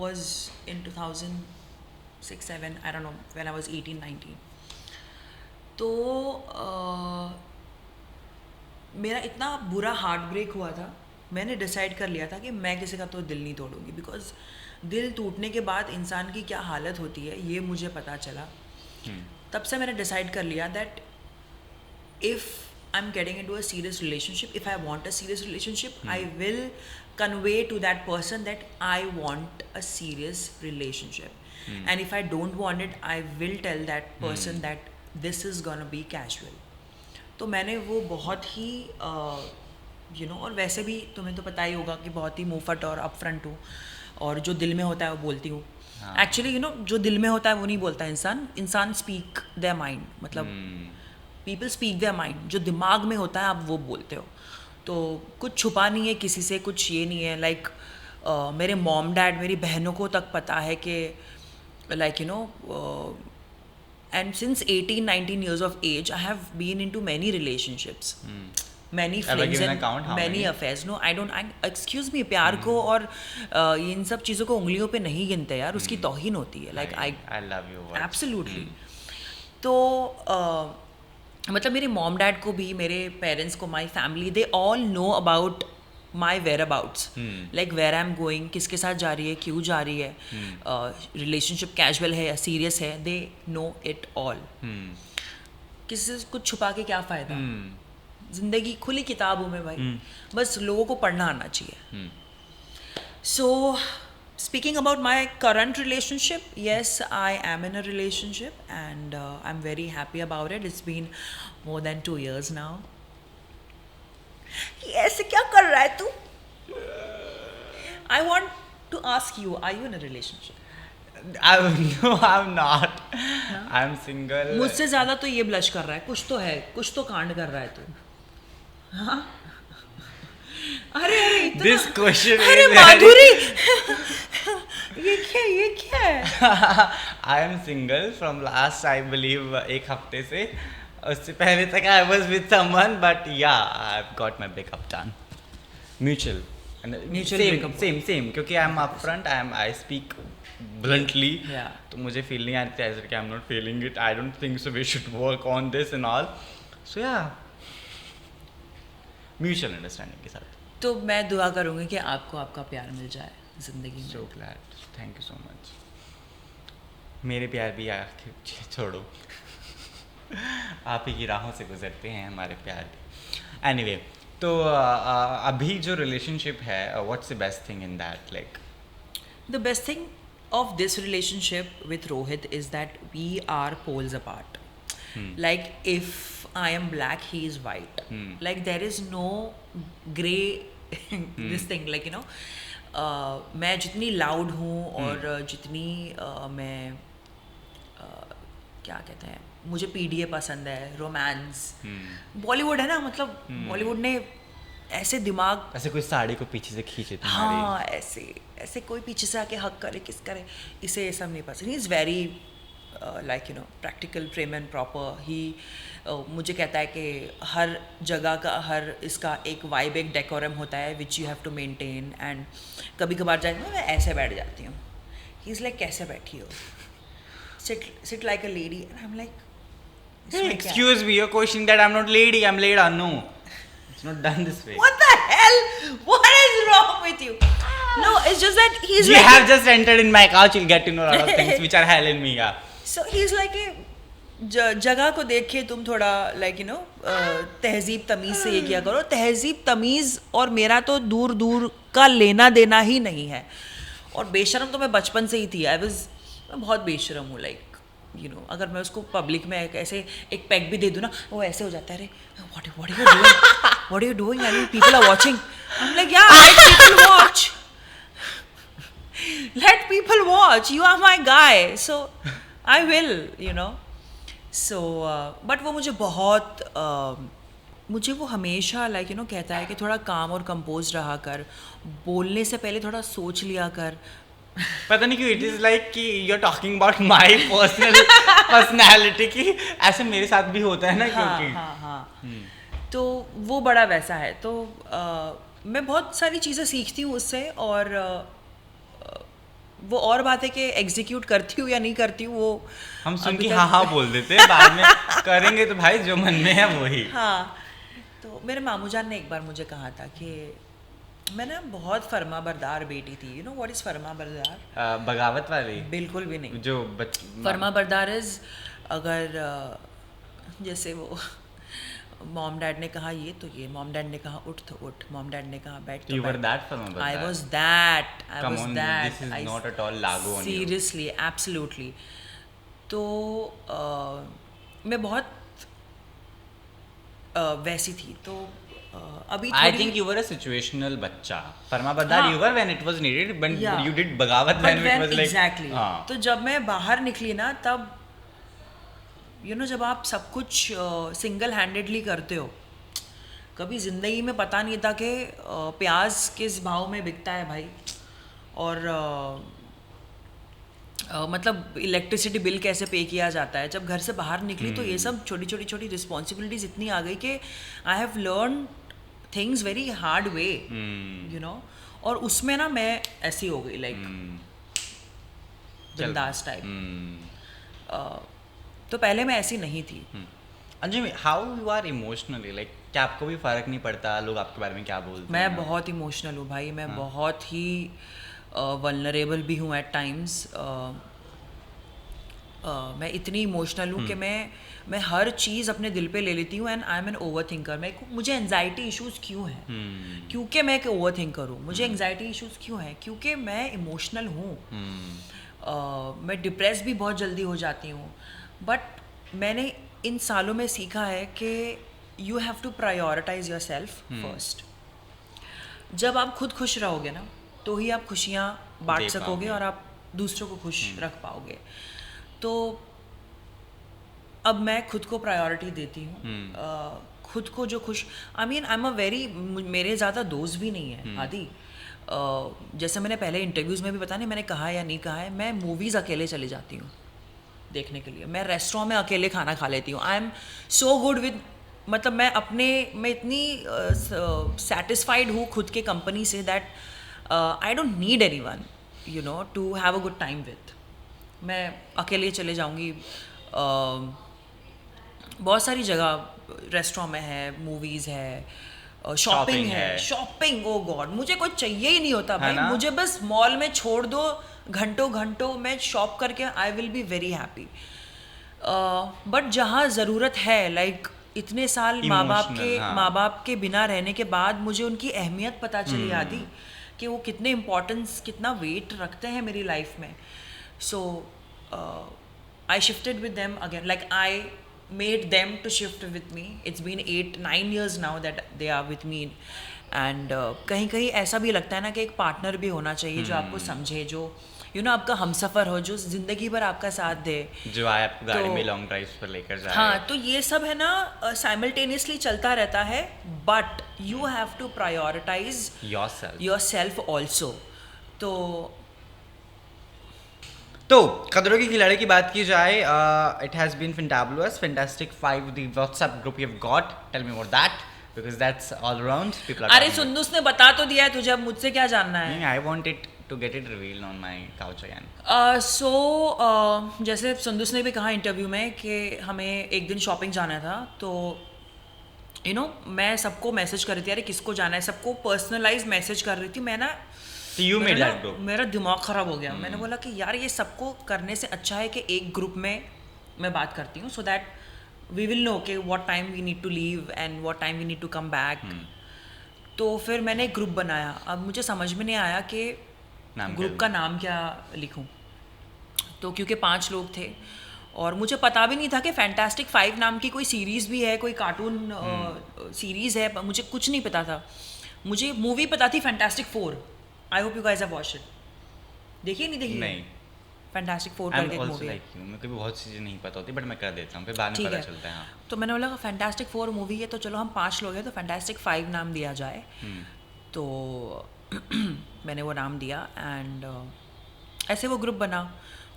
was in 2006-7, I don't know, when I was 18-19. तो मेरा इतना बुरा हार्ट ब्रेक हुआ था, मैंने डिसाइड कर लिया था कि मैं किसी का तो दिल नहीं तोड़ूंगी. बिकॉज दिल टूटने के बाद इंसान की क्या हालत होती है ये मुझे पता चला. तब से मैंने डिसाइड कर लिया that if I am getting into a serious relationship, if I want a serious relationship, I will convey to that person that I want a serious relationship. And if I don't want it, I will tell that person that this is gonna be casual. तो मैंने वो बहुत ही you know, और वैसे भी तुम्हें तो पता ही होगा कि बहुत ही मुंहफट और अपफ्रंट हूँ, और जो दिल में होता है वो बोलती हूँ. एक्चुअली यू नो, जो दिल में होता है वो नहीं बोलता इंसान स्पीक देयर माइंड. मतलब पीपल स्पीक देयर माइंड, जो दिमाग में होता है आप वो बोलते हो. तो कुछ छुपा नहीं है किसी से, कुछ ये नहीं है. लाइक मेरे मॉम डैड, मेरी बहनों को तक पता है कि like you no, and since 18-19 years of age I have been into many relationships, many flings and many affairs. No, I don't, excuse me, प्यार को और इन सब चीज़ों को उंगलियों पे नहीं गिनते यार, उसकी तौहीन होती है. Like I love you. Absolutely. तो मतलब मेरे मॉम डैड को भी, मेरे पेरेंट्स को, my family, they all know about my whereabouts. Like where I am going, किसके साथ जा रही है, क्यों जा रही है, रिलेशनशिप कैजुअल है या सीरियस है, दे नो इट ऑल. किसी से कुछ छुपा के क्या फ़ायदा. जिंदगी खुली किताब हूँ मैं भाई, बस लोगों को पढ़ना आना चाहिए. सो speaking about my current relationship, yes, I am in a relationship, and I'm very happy about it. It's been more than 2 years now. Yes, क्या कर रहा है तू? I want to ask you, are you in a relationship? No, I'm not. I'm single. मुझसे ज्यादा तो ये blush कर रहा है, कुछ तो है, कुछ तो कांड कर रहा है तू। हाँ? अरे अरे इतना, This question अरे is माधुरी ये क्या है? I am single from last, I believe, एक हफ्ते से. उससे पहले तक I was with someone, but yeah, I've got my breakup done. Mutual. And Mutual same, breakup. same. क्योंकि I'm upfront, I speak bluntly. Yeah. तो मुझे feel नहीं आती ऐसे कि I'm not feeling it. I don't think so. We should work on this and all. So yeah, mutual understanding के साथ. तो मैं दुआ करूंगी कि आपको आपका प्यार मिल जाए जिंदगी में। So glad. Thank you so much. मेरे प्यार भी आखिर छोड़ो, आप ही की राहों से गुजरते हैं हमारे प्यार भी। Anyway, तो अभी जो रिलेशनशिप है, what's the best thing in that? Like The best thing of this relationship with Rohit is that we are poles apart. Like if I am black, he is white. Like there is no gray this thing. Like you know, मैं जितनी loud हूँ और जितनी मैं क्या कहते हैं, मुझे PDA पसंद है, रोमांस, बॉलीवुड है ना, मतलब बॉलीवुड ने ऐसे दिमाग, ऐसे कोई साड़ी को पीछे से खींचे तुम्हारी, हाँ ऐसे कोई पीछे से आके हक करे, किस करे, इसे ये सब नहीं पसंद। He is very like you know practical, prim and proper. He मुझे कहता है कि हर जगह का, हर इसका एक वाइब, एक डेकोरम होता है which you have to maintain. And कभी कभार जाए मैं ऐसे बैठ जाती हूँ, ही इज़ लाइक कैसे बैठी हो, sit like a lady, and I'm like, excuse me, you're questioning that I'm not lady, I'm Leda. No, it's not done this way. what the hell, what is wrong with you? No, it's just that he's You like have just entered in my couch, you'll get to know a lot of things which are hell in me. Yeah. so he's like a जगह को देख के तुम थोड़ा like you no तहजीब तमीज़ से ये किया करो। तहजीब तमीज़ और मेरा तो दूर दूर का लेना देना ही नहीं है। और बेशरम तो मैं बचपन से ही थी। मैं बहुत बेशरम हूँ, लाइक यू नो, अगर मैं उसको पब्लिक में ऐसे एक पैक भी दे दूँ ना, वो ऐसे हो जाता है, अरे what are you doing, I mean people are watching. I am like yeah let people watch, you are my guy, so I will, you know. So but वो मुझे बहुत मुझे वो हमेशा लाइक यू नो कहता है कि थोड़ा काम और कंपोज रहा कर, बोलने से पहले थोड़ा सोच लिया कर। पता नहीं क्यों इट इज लाइक कि you are talking about my personality की ऐसे मेरे साथ भी होता है ना, क्योंकि हाँ। तो वो बड़ा वैसा है। तो मैं बहुत सारी चीज़ें सीखती हूँ उससे, और वो और बात है कि एग्जीक्यूट करती हूँ या नहीं करती हूँ, वो हम सुन के हाँ बोल देते हैं, बाद में करेंगे तो भाई जो मन में है वही। हाँ, तो मेरे मामू जान ने एक बार मुझे कहा था कि मैं ना बहुत फर्मा बरदार बेटी थी। यू नो व्हाट इज फर्मा बरदार? बगावत वाली? बिल्कुल भी नहीं। जो फर्मा बरदार इज, अगर जैसे वो मॉम डैड ने कहा ये तो ये, मॉम डैड ने कहा उठ तो उठ, मॉम डैड ने कहा बैठ तो You were बैठ। that फर्मा बरदार? I was that. Come on, this is not at all लागू on you. Seriously, absolutely. तो मैं बहुत वैसी थी। तो अभी I think you were a situational बच्चा। फर्मा बरदार you were when it was needed, but you did बगावत when it was like exactly. हाँ। तो जब मैं बाहर निकली ना, तब यू नो जब आप सब कुछ सिंगल हैंडेडली करते हो, कभी ज़िंदगी में पता नहीं था कि प्याज किस भाव में बिकता है भाई, और मतलब इलेक्ट्रिसिटी बिल कैसे पे किया जाता है। जब घर से बाहर निकली तो ये सब छोटी छोटी रिस्पॉन्सिबिलिटीज इतनी आ गई कि I have learn things very hard way, you know. और उसमें ना मैं ऐसी हो गई लाइक बिंदास टाइप। तो पहले मैं ऐसी नहीं थी। Anjali, how you are emotionally, like क्या आपको भी फर्क नहीं पड़ता लोग आपके बारे में क्या बोलते हैं? मैं बहुत इमोशनल हूँ भाई, मैं बहुत ही वल्नरेबल भी हूँ एट टाइम्स। मैं इतनी इमोशनल हूँ कि मैं हर चीज़ अपने दिल पे ले लेती हूँ, and I am an over thinker. मुझे एंजाइटी इश्यूज़ क्यों हैं? क्योंकि मैं एक ओवर थिंकर हूँ। मुझे एंजाइटी इश्यूज़ क्यों हैं? क्योंकि मैं इमोशनल हूँ। मैं डिप्रेस भी बहुत जल्दी हो जाती हूँ। बट मैंने इन सालों में सीखा है कि you have to prioritise yourself first. जब आप खुद खुश रहोगे ना, तो ही आप खुशियाँ बांट सकोगे और आप दूसरों को खुश रख पाओगे। तो अब मैं खुद को प्रायोरिटी देती हूँ, खुद को जो खुश, आई एम अ वेरी, मेरे ज़्यादा दोस्त भी नहीं है आदि। जैसे मैंने पहले इंटरव्यूज़ में भी पता नहीं मैंने कहा या नहीं कहा है, मैं मूवीज़ अकेले चली जाती हूँ देखने के लिए, मैं रेस्टोरेंट में अकेले खाना खा लेती हूँ। I am so good with, मतलब मैं इतनी सेटिस्फाइड हूँ खुद के कंपनी से that I don't need anyone you know to have a good time with. मैं अकेले चले जाऊँगी, बहुत सारी जगह रेस्टोरेंट में है, मूवीज़ है, शॉपिंग है, शॉपिंग, ओ गॉड मुझे कुछ चाहिए ही नहीं होता भाई, मुझे बस मॉल में छोड़ दो, घंटों घंटों मैं शॉप करके I will be very happy. But जहाँ ज़रूरत है, लाइक इतने साल माँ बाप के बिना रहने के बाद मुझे उनकी अहमियत पता चली आदि, कि वो कितने इम्पोर्टेंस, कितना वेट रखते हैं मेरी लाइफ में। So I shifted with them again, like I made them to shift with me. It's been 8-9 years now that they are with me, and कहीं कहीं ऐसा भी लगता है ना कि एक पार्टनर भी होना चाहिए जो आपको समझे, जो आपका हमसफ़र हो, जो ज़िंदगी भर आपका साथ दे, जो आए आपको गाड़ी में लॉन्ग ड्राइव्स पर लेकर जाए। हाँ, तो ये सब है ना साइमल्टेनियसली चलता रहता है, but you have to prioritise yourself also. तो कदरों की खिलाड़ी की बात की जाए, it has been fantabulous, fantastic 5 the WhatsApp group you have got, tell me about that because that's all around people are. अरे सुंदुस ने बता तो दिया है तुझे, अब मुझसे क्या जानना है? I want it to get it revealed on my couch again. So जैसे सुंदुस ने भी कहा इंटरव्यू में कि हमें एक दिन शॉपिंग जाना था, तो मैं सबको मैसेज कर रही थी, अरे किसको जाना है, सबको पर्सनलाइज मैसेज कर रही थी मैं ना। मेरा दिमाग ख़राब हो गया। मैंने बोला कि यार ये सबको करने से अच्छा है कि एक ग्रुप में मैं बात करती हूँ, so that we will know कि what time we need to leave and what time we need to come back. तो फिर मैंने एक ग्रुप बनाया। अब मुझे समझ में नहीं आया कि ग्रुप का नाम क्या लिखूं, तो क्योंकि 5 लोग थे और मुझे पता भी नहीं था कि फैंटास्टिक 5 नाम की कोई सीरीज़ भी है, कोई कार्टून सीरीज़ है, मुझे कुछ नहीं पता था। मुझे मूवी पता थी fantastic 4, I hope you guys have watched it. देखिए नहीं देखिए? नहीं। फैंटास्टिक 4 करके एक मूवी है। मेरे को भी बहुत चीज़ें नहीं पता होती, बट मैं कर देता हूँ, फिर बाद में पता चलता है। हाँ। तो मैंने बोला फैंटास्टिक 4 मूवी है, तो चलो हम 5 लोग हैं तो फैंटास्टिक 5 नाम दिया जाए। तो मैंने वो नाम दिया एंड ऐसे वो ग्रुप बना,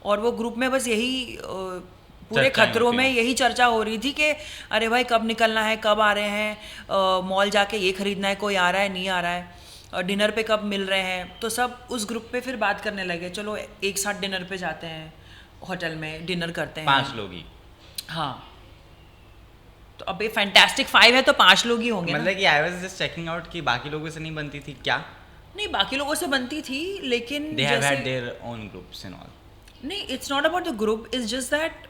और वो ग्रुप में बस यही पूरे खतरों में यही चर्चा हो रही थी कि अरे भाई कब निकलना है, कब आ रहे हैं, मॉल जाके ये खरीदना है, कोई आ रहा है नहीं आ रहा है, डिनर पे कब मिल रहे हैं। तो सब उस ग्रुप पे फिर बात करने लगे, चलो एक साथ डिनर पे जाते हैं, होटल में डिनर करते हैं 5 लोग ही। हाँ, तो अब ये फैंटास्टिक 5 है तो 5 लोग ही होंगे। मतलब कि I was just checking out कि बाकी लोगों से नहीं बनती थी क्या? नहीं, बाकी लोगों से बनती थी, लेकिन they have had their own groups and all. नहीं, it's not about the group, it's just that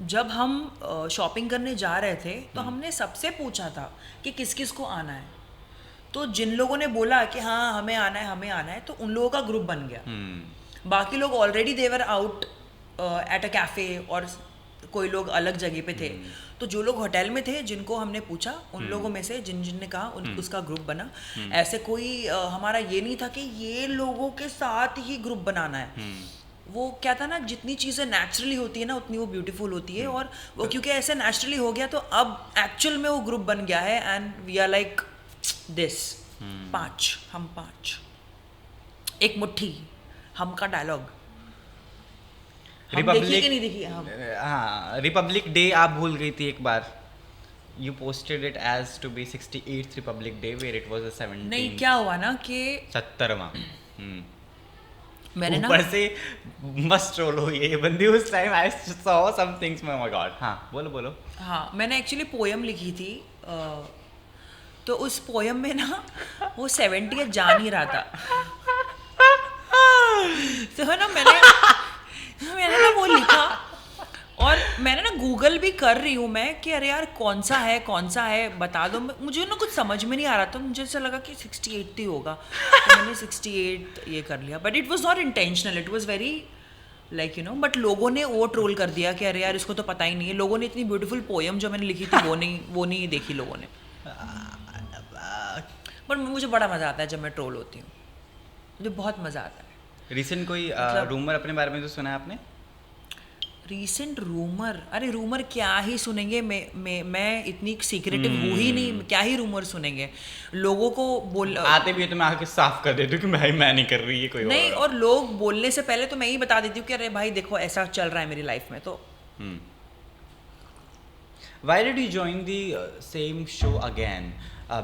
जब हम शॉपिंग करने जा रहे थे तो हमने सबसे पूछा था कि किस किस को आना है। तो जिन लोगों ने बोला कि हाँ हमें आना है, तो उन लोगों का ग्रुप बन गया। बाकी लोग already they were out at a cafe, और कोई लोग अलग जगह पे थे। तो जो लोग होटल में थे, जिनको हमने पूछा, उन लोगों में से जिन ने कहा उसका ग्रुप बना। ऐसे कोई हमारा ये नहीं था कि ये लोगों के साथ ही ग्रुप बनाना है। वो क्या था ना, जितनी चीज़ें नेचुरली होती है ना उतनी वो ब्यूटीफुल होती है, और वो क्योंकि ऐसे नेचुरली हो गया तो अब एक्चुअल में वो ग्रुप बन गया है and we are like this 5, हम 5, एक मुट्ठी, हम का डायलॉग। रिपब्लिक नहीं देखी? हाँ, रिपब्लिक डे आप भूल गई थी एक बार। You posted it as to be 68th Republic Day where it was the 17th. नहीं, क्या हुआ ना कि 70वां मैंने ना ऊपर से मस्त ट्रोल हुई है ये बंदी उस time. I saw some things, my God. हाँ बोलो। हाँ, मैंने एक्चुअली पोयम लिखी थी, तो उस पोयम में ना वो 70 जा नहीं रहा था। तो है ना, मैंने ना वो लिखा, और मैंने ना गूगल भी कर रही हूँ मैं कि अरे यार कौन सा है बता दो। मुझे ना कुछ समझ में नहीं आ रहा था, मुझे ऐसा लगा कि 68 ही होगा, तो मैंने 68 ये कर लिया। But it was not intentional, it was very like but लोगों ने वो ट्रोल कर दिया कि अरे यार इसको तो पता ही नहीं है। लोगों ने इतनी ब्यूटीफुल पोयम जो मैंने लिखी थी वो नहीं देखी लोगों ने। बट मुझे बड़ा मज़ा आता है जब मैं ट्रोल होती हूँ, मुझे बहुत मज़ा आता है। रिसेंट कोई रूमर अपने बारे में तो सुना है आपने? रीसेंट रूमर, अरे रूमर क्या ही सुनेंगे, मैं इतनी सीक्रेटिव हूँ ही नहीं, क्या ही रूमर सुनेंगे। लोगों को बोल आते भी है तो मैं आके साफ कर देती हूँ कि मैं नहीं कर रही है कोई नहीं, और लोग बोलने से पहले तो मैं ही बता देती हूँ कि अरे भाई देखो ऐसा चल रहा है मेरी लाइफ में। तो Why did you join the same show again?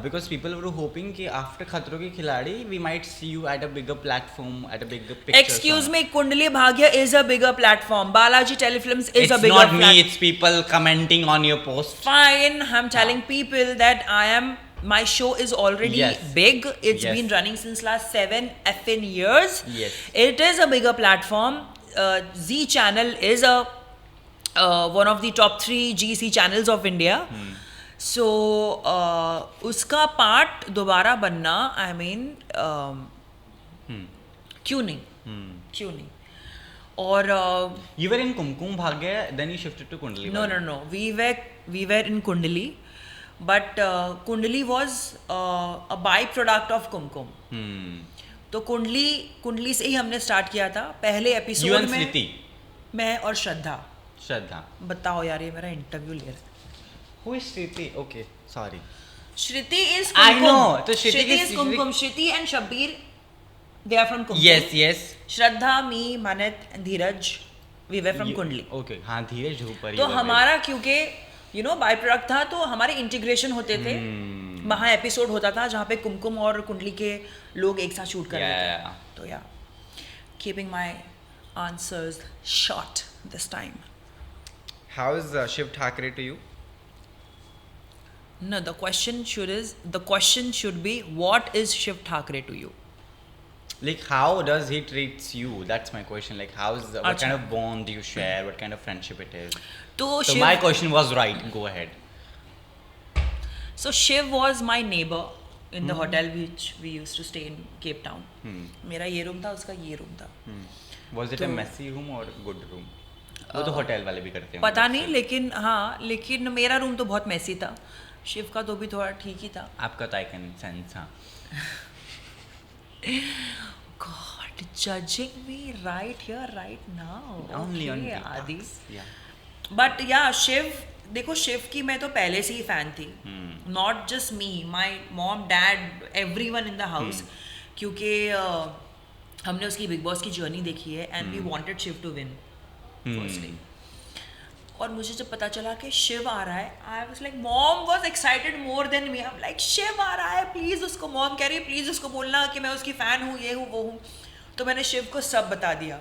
Because people were hoping कि after खतरों के खिलाड़ी we might see you at a bigger platform, at a bigger picture. Excuse me, Kundali Bhagya is a bigger platform. Balaji Telefilms is a bigger platform. It's not me, it's people commenting on your post. Fine, I'm telling people that my show is already big. It's been running since last 7 effing years. Yes. It is a bigger platform. Z Channel is one of the top 3 GC channels of India. So उसका part दोबारा बनना, I mean क्यों नहीं। और you were in Kumkum Bhagya, then you shifted to Kundali. No, we were in Kundali, but Kundali was a byproduct of Kumkum. तो कुंडली से ही हमने स्टार्ट किया था। पहले एपिसोड में मैं और श्रद्धा। बताओ यार, ये मेरा इंटरव्यू ले रहा है। Who is Shriti? Okay, sorry. Shriti is Kumkum. I know. So Shriti is Kumkum. Shriti and Shabbir, they are from Kumkum. Yes. Shraddha, me, Manat and Dheeraj, we were from Kundli. Okay, हाँ धीरज ऊपर ही। तो हमारा क्योंकि by product था, तो हमारे integration होते थे। वहाँ एपिसोड होता था जहाँ पे कुमकुम और कुंडली के लोग एक साथ शूट कर रहे थे। तो या keeping my answers short this time. How is Shiv Thakre to you? No, the question should be, what is Shiv Thakre to you? Like, how does he treats you? That's my question. Like, what kind of bond do you share? What kind of friendship it is? So my question was right. Go ahead. So Shiv was my neighbor in the hotel which we used to stay in Cape Town. मेरा ये room था, उसका ये room था। Was it a messy room or good room? वो तो hotel वाले भी करते हैं। पता नहीं, लेकिन मेरा रूम तो बहुत मैसी था। शिव का तो भी थोड़ा ठीक ही था। आपका तो I can sense, हाँ। God, judging me right here, right now. Only on Adi. Yeah. But yeah, Shiv, देखो शिव की मैं तो पहले से ही फैन थी। Not just me, my mom, dad, everyone in the house. क्योंकि हमने उसकी बिग बॉस की जर्नी देखी है and we wanted Shiv to win. Firstly. और मुझे जब पता चला कि शिव आ रहा है, I was like, mom was excited more than me. I am like, Shiv आ रहा है, प्लीज उसको, मॉम कह रही है प्लीज उसको बोलना कि मैं उसकी फैन हूँ, ये हूँ वो हूँ। तो मैंने शिव को सब बता दिया।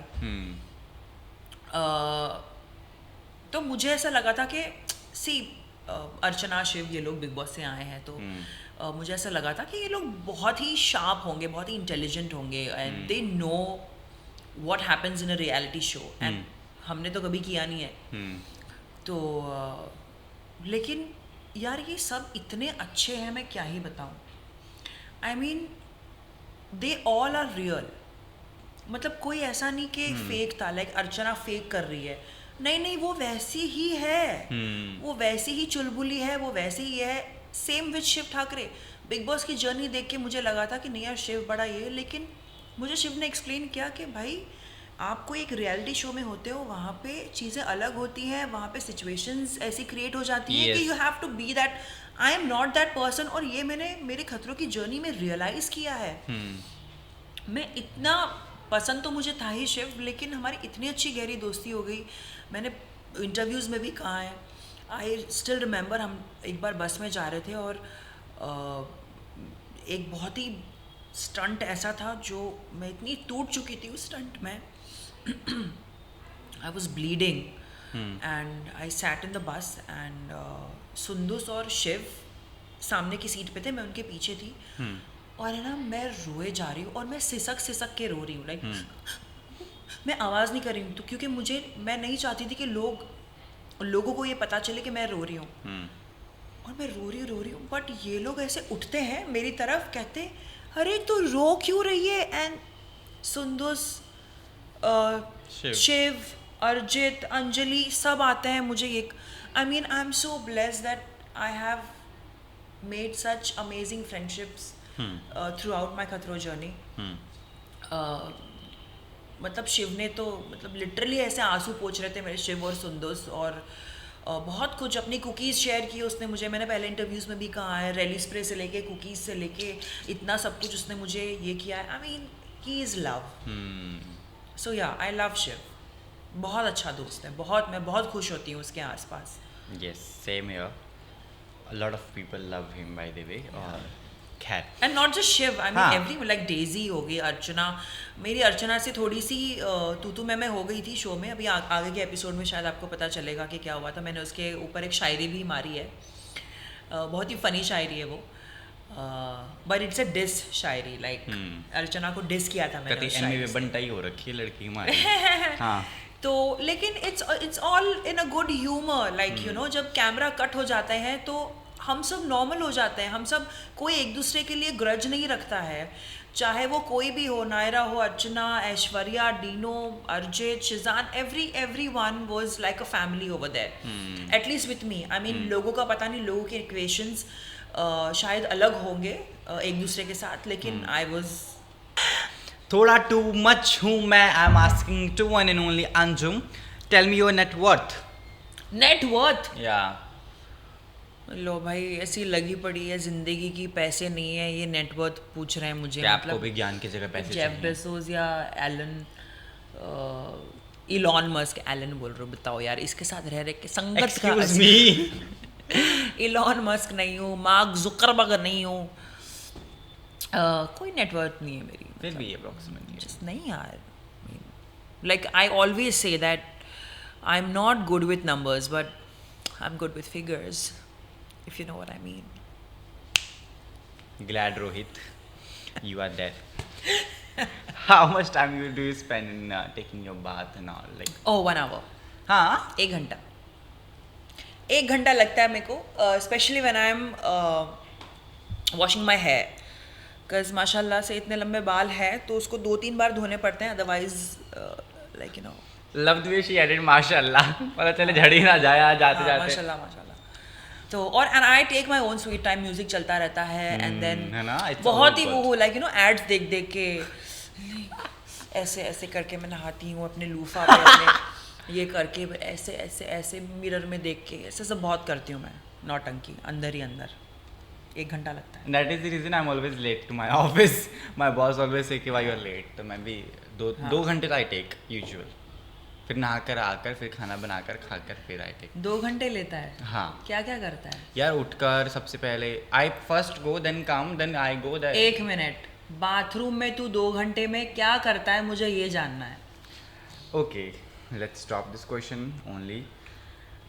तो मुझे ऐसा लगा था कि अर्चना, शिव, ये लोग बिग बॉस से आए हैं, तो मुझे ऐसा लगा था कि ये लोग बहुत ही शार्प होंगे, बहुत ही इंटेलिजेंट होंगे and they know what happens in a reality show. And हमने तो कभी किया नहीं है। तो लेकिन यार ये सब इतने अच्छे हैं, मैं क्या ही बताऊं। I mean they all are real. मतलब कोई ऐसा नहीं कि फेक था, लाइक अर्चना फेक कर रही है, नहीं, वो वैसी ही है। वो वैसी ही चुलबुली है, वो वैसी ही है। Same with Shiv Thakare. Bigg Boss की जर्नी देख के मुझे लगा था कि नहीं यार शिव बड़ा ये, लेकिन मुझे शिव ने एक्सप्लेन किया कि भाई आप कोई एक रियलिटी शो में होते हो, वहाँ पे चीज़ें अलग होती हैं, वहाँ पे सिचुएशंस ऐसी क्रिएट हो जाती हैं कि you have to be that. I am not that person. और ये मैंने मेरे खतरों की जर्नी में रियलाइज़ किया है। मैं इतना पसंद तो मुझे था ही शिव, लेकिन हमारी इतनी अच्छी गहरी दोस्ती हो गई। मैंने इंटरव्यूज़ में भी कहा है, आई स्टिल रिमेंबर, हम एक बार बस में जा रहे थे और एक बहुत ही स्टंट ऐसा था जो मैं इतनी टूट चुकी थी उस स्टंट में। I was bleeding and I sat in the bus and सुंदुस और शिव सामने की सीट पे थे, मैं उनके पीछे थी। और है ना, मैं रोए जा रही हूँ और मैं सिसक के रो रही हूँ, लाइक मैं आवाज़ नहीं कर रही हूँ, तो क्योंकि मैं नहीं चाहती थी कि लोगों को ये पता चले कि मैं रो रही हूँ। और मैं रो रही हूँ बट ये लोग ऐसे उठते हैं मेरी तरफ, कहते अरे तू रो क्यों रही है। एंड सुंदुस, शिव, अर्जित, अंजलि सब आते हैं मुझे। I mean I am so blessed that I have made such amazing friendships through out my खतरो जर्नी। मतलब शिव ने तो मतलब लिटरली ऐसे आंसू पोंछ रहे थे मेरे, शिव और सुंदोस, और बहुत कुछ अपनी कुकीज़ शेयर की उसने मुझे, मैंने पहले इंटरव्यूज़ में भी कहा है, रैली स्प्रे से लेके कुकीज़ से लेके इतना सब कुछ उसने मुझे ये किया है। I mean he is love. So yeah I love Shiv, बहुत अच्छा दोस्त है, बहुत, मैं बहुत खुश होती हूँ उसके आसपास। Yes, same here. A lot of people love him, by the way. और खैर and not just Shiv, I mean हाँ। एवरी, लाइक डेजी हो गई, अर्चना, मेरी अर्चना से थोड़ी सी तू मैं हो गई थी शो में। अभी आगे के एपिसोड में शायद आपको पता चलेगा कि क्या हुआ था। मैंने उसके ऊपर एक शायरी भी मारी है, बहुत ही फनी शायरी है वो, but it's a diss shayari, like Archana को डिस किया था मैंने कति उस एनमी शायरी में से। बनता ही हो रखी है लड़की हमारी। हाँ तो लेकिन it's all in a good humour, like you no, जब कैमरा कट हो जाते हैं तो हम सब नॉर्मल हो जाते हैं, हम सब, कोई एक दूसरे के लिए ग्रज नहीं रखता है, चाहे वो कोई भी हो, नायरा हो, अर्चना, ऐश्वर्या, डीनो, अर्जित, Sheezan, everyone was like a family over there, at least with me. I mean लोगों का पता नहीं, लोगों के इक्वेशंस शायद अलग होंगे एक दूसरे के साथ, लेकिन आई वाज थोड़ा टू मच हूँ मैं। I am asking to one and only Anjum, tell me your net worth. Net worth. या लो भाई, ऐसी लगी पड़ी है जिंदगी की, पैसे नहीं है, ये नेटवर्थ पूछ रहे हैं मुझे। क्या आपको भी ज्ञान की जगह पैसे जेफ चाहिए? बेजोस या एलन, इलॉन मस्क, एलन बोल रहे हो, बताओ यार, इसके साथ रह रहे के संगत का Excuse me. इलॉन मस्क नहीं हूँ, मार्क जुकरबर्ग नहीं हूँ, कोई नेटवर्थ नहीं है मेरी। फिर भी approximately. Just नहीं यार, like I always say that I'm not good with numbers, but I'm good with figures, if you know what I mean. Glad Rohit, you are there. How much time do you spend in taking your bath and all? Like, Oh, 1 hour, हाँ 1 घंटा, 1 घंटा लगता है मेरे को, specially when I am washing my hair, because माशाल्लाह से इतने लंबे बाल हैं तो उसको 2-3 बार धोने पड़ते हैं, otherwise like you no. love the way she added माशाल्लाह, पता चले झड़ ही ना जाए जाते जाते। माशाल्लाह माशाल्लाह। तो और and I take my own sweet time, music चलता रहता है, एंड देन है ना, it's बहुत ही all वो लाइक यू नो एड्स देख देख के ऐसे ऐसे करके मैं नहाती हूँ अपने लूफा पे, अपने ये करके ऐसे ऐसे ऐसे मिरर में देख के ऐसे सब बहुत करती हूँ मैं, नौटंकी अंदर ही अंदर। 1 घंटा लगता है। That is the reason I'm always late to my office. My boss always say कि why you are late. तो मैं भी दो घंटे I take usual. फिर नहाकर आकर फिर खाना बनाकर खाकर फिर I take. 2 घंटे लेता है? हाँ क्या क्या करता है? यार उठकर सबसे पहले I first go then come then I go there. 1 minute, bathroom में तू 2 घंटे में क्या करता है, मुझे ये जानना है। Okay, let's stop this question only.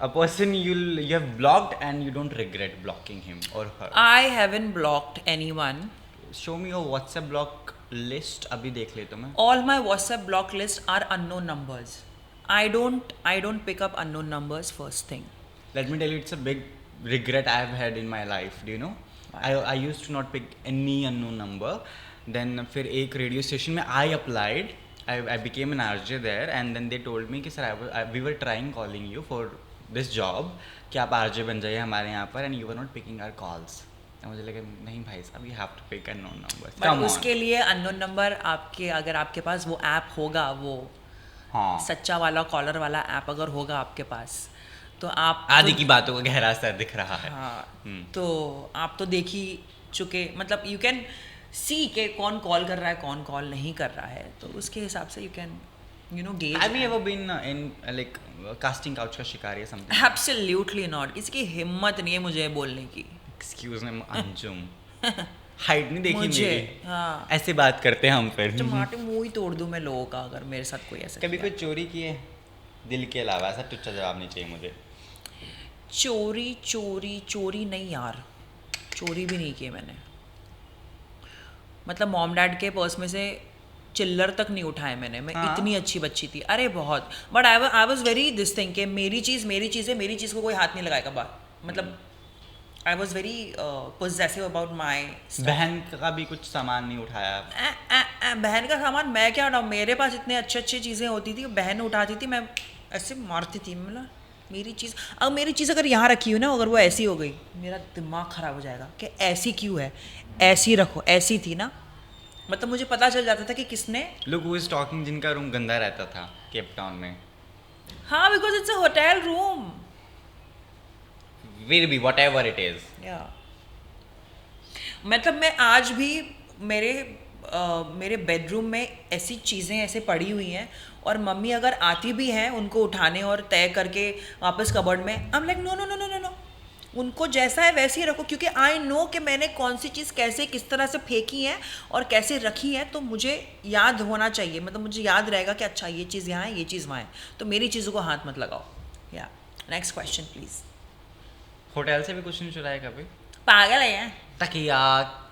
A person you have blocked and you don't regret blocking him or her. I haven't blocked anyone. Show me your WhatsApp block list. अभी देख लेता हूँ मैं. All my WhatsApp block list are unknown numbers. I don't pick up unknown numbers first thing. Let me tell you, it's a big regret I have had in my life. Do you know? I used to not pick any unknown number. Then फिर एक radio station में I applied. I became an RJ there, and then they told me कि sir we were trying calling you for this job कि आप RJ बन जाइए हमारे यहाँ पर, and you were not picking our calls. मुझे लगा नहीं भाई साहब, you have to pick unknown numbers. But उसके लिए unknown number आपके, अगर आपके पास वो ऐप होगा, वो हाँ सच्चा वाला कॉलर वाला ऐप अगर होगा आपके पास, तो आप आदि की बातों का गहरा असर दिख रहा है. हाँ, तो आप तो देख ही चुके, मतलब यू कैन सी के कौन कॉल कर रहा है कौन कॉल नहीं कर रहा है, तो उसके हिसाब से you can you know gauge. Have you ever been in like casting couch का शिकार या something? एब्सोल्युटली नॉट, किसी की हिम्मत नहीं है मुझे बोलने की। Excuse me, Anjum. हाइट नहीं देखी मुझे मेरी. हाँ, ऐसे बात करते हैं हम फिर. टमाटर मुंह ही तोड़ दूं मैं लोगों का अगर मेरे साथ कोई ऐसा कभी किया। कोई चोरी की है दिल के अलावा? ऐसा टुच्चा जवाब नहीं चाहिए मुझे. चोरी चोरी चोरी नहीं यार, चोरी भी नहीं की मैंने। मतलब मॉम डैड के पर्स में से चिल्लर तक नहीं उठाए मैंने, मैं हाँ। इतनी अच्छी बच्ची थी, अरे बहुत। But I was very this thing कि मेरी चीज़ है, मेरी चीज़ को कोई हाथ नहीं लगाएगा बात, मतलब I was very possessive about my. बहन का भी कुछ सामान नहीं उठाया? बहन का सामान मैं क्या उठाऊँ, मेरे पास इतने अच्छी चीज़ें होती थी, बहन उठाती थी, मैं ऐसे मारती थी। मतलब मेरी चीज़ अगर यहाँ रखी हुई ना, अगर वो ऐसी हो गई, मेरा दिमाग ख़राब हो जाएगा कि ऐसी क्यों है, ऐसी रखो, ऐसी थी ना, मतलब मुझे पता चल जाता था कि किसने. लुक हु इज टॉकिंग, जिनका रूम गंदा रहता था केप टाउन में. हाँ, because it's a hotel room. Will be whatever it is. या मतलब मैं आज भी मेरे बेडरूम में ऐसी चीज़ें ऐसे पड़ी हुई हैं, और मम्मी अगर आती भी हैं उनको उठाने और तय करके वापस कबर्ड में, I am like no no no no no no, उनको जैसा है वैसे ही रखो, क्योंकि आई नो कि मैंने कौन सी चीज़ कैसे किस तरह से फेंकी है और कैसे रखी है, तो मुझे याद होना चाहिए. मतलब मुझे याद रहेगा कि अच्छा ये चीज़ यहाँ है, ये चीज़ वहाँ है, तो मेरी चीज़ों को हाथ मत लगाओ. या नेक्स्ट क्वेश्चन प्लीज़. होटल से भी कुछ नहीं चुराया कभी? पागल है यार. तकिया,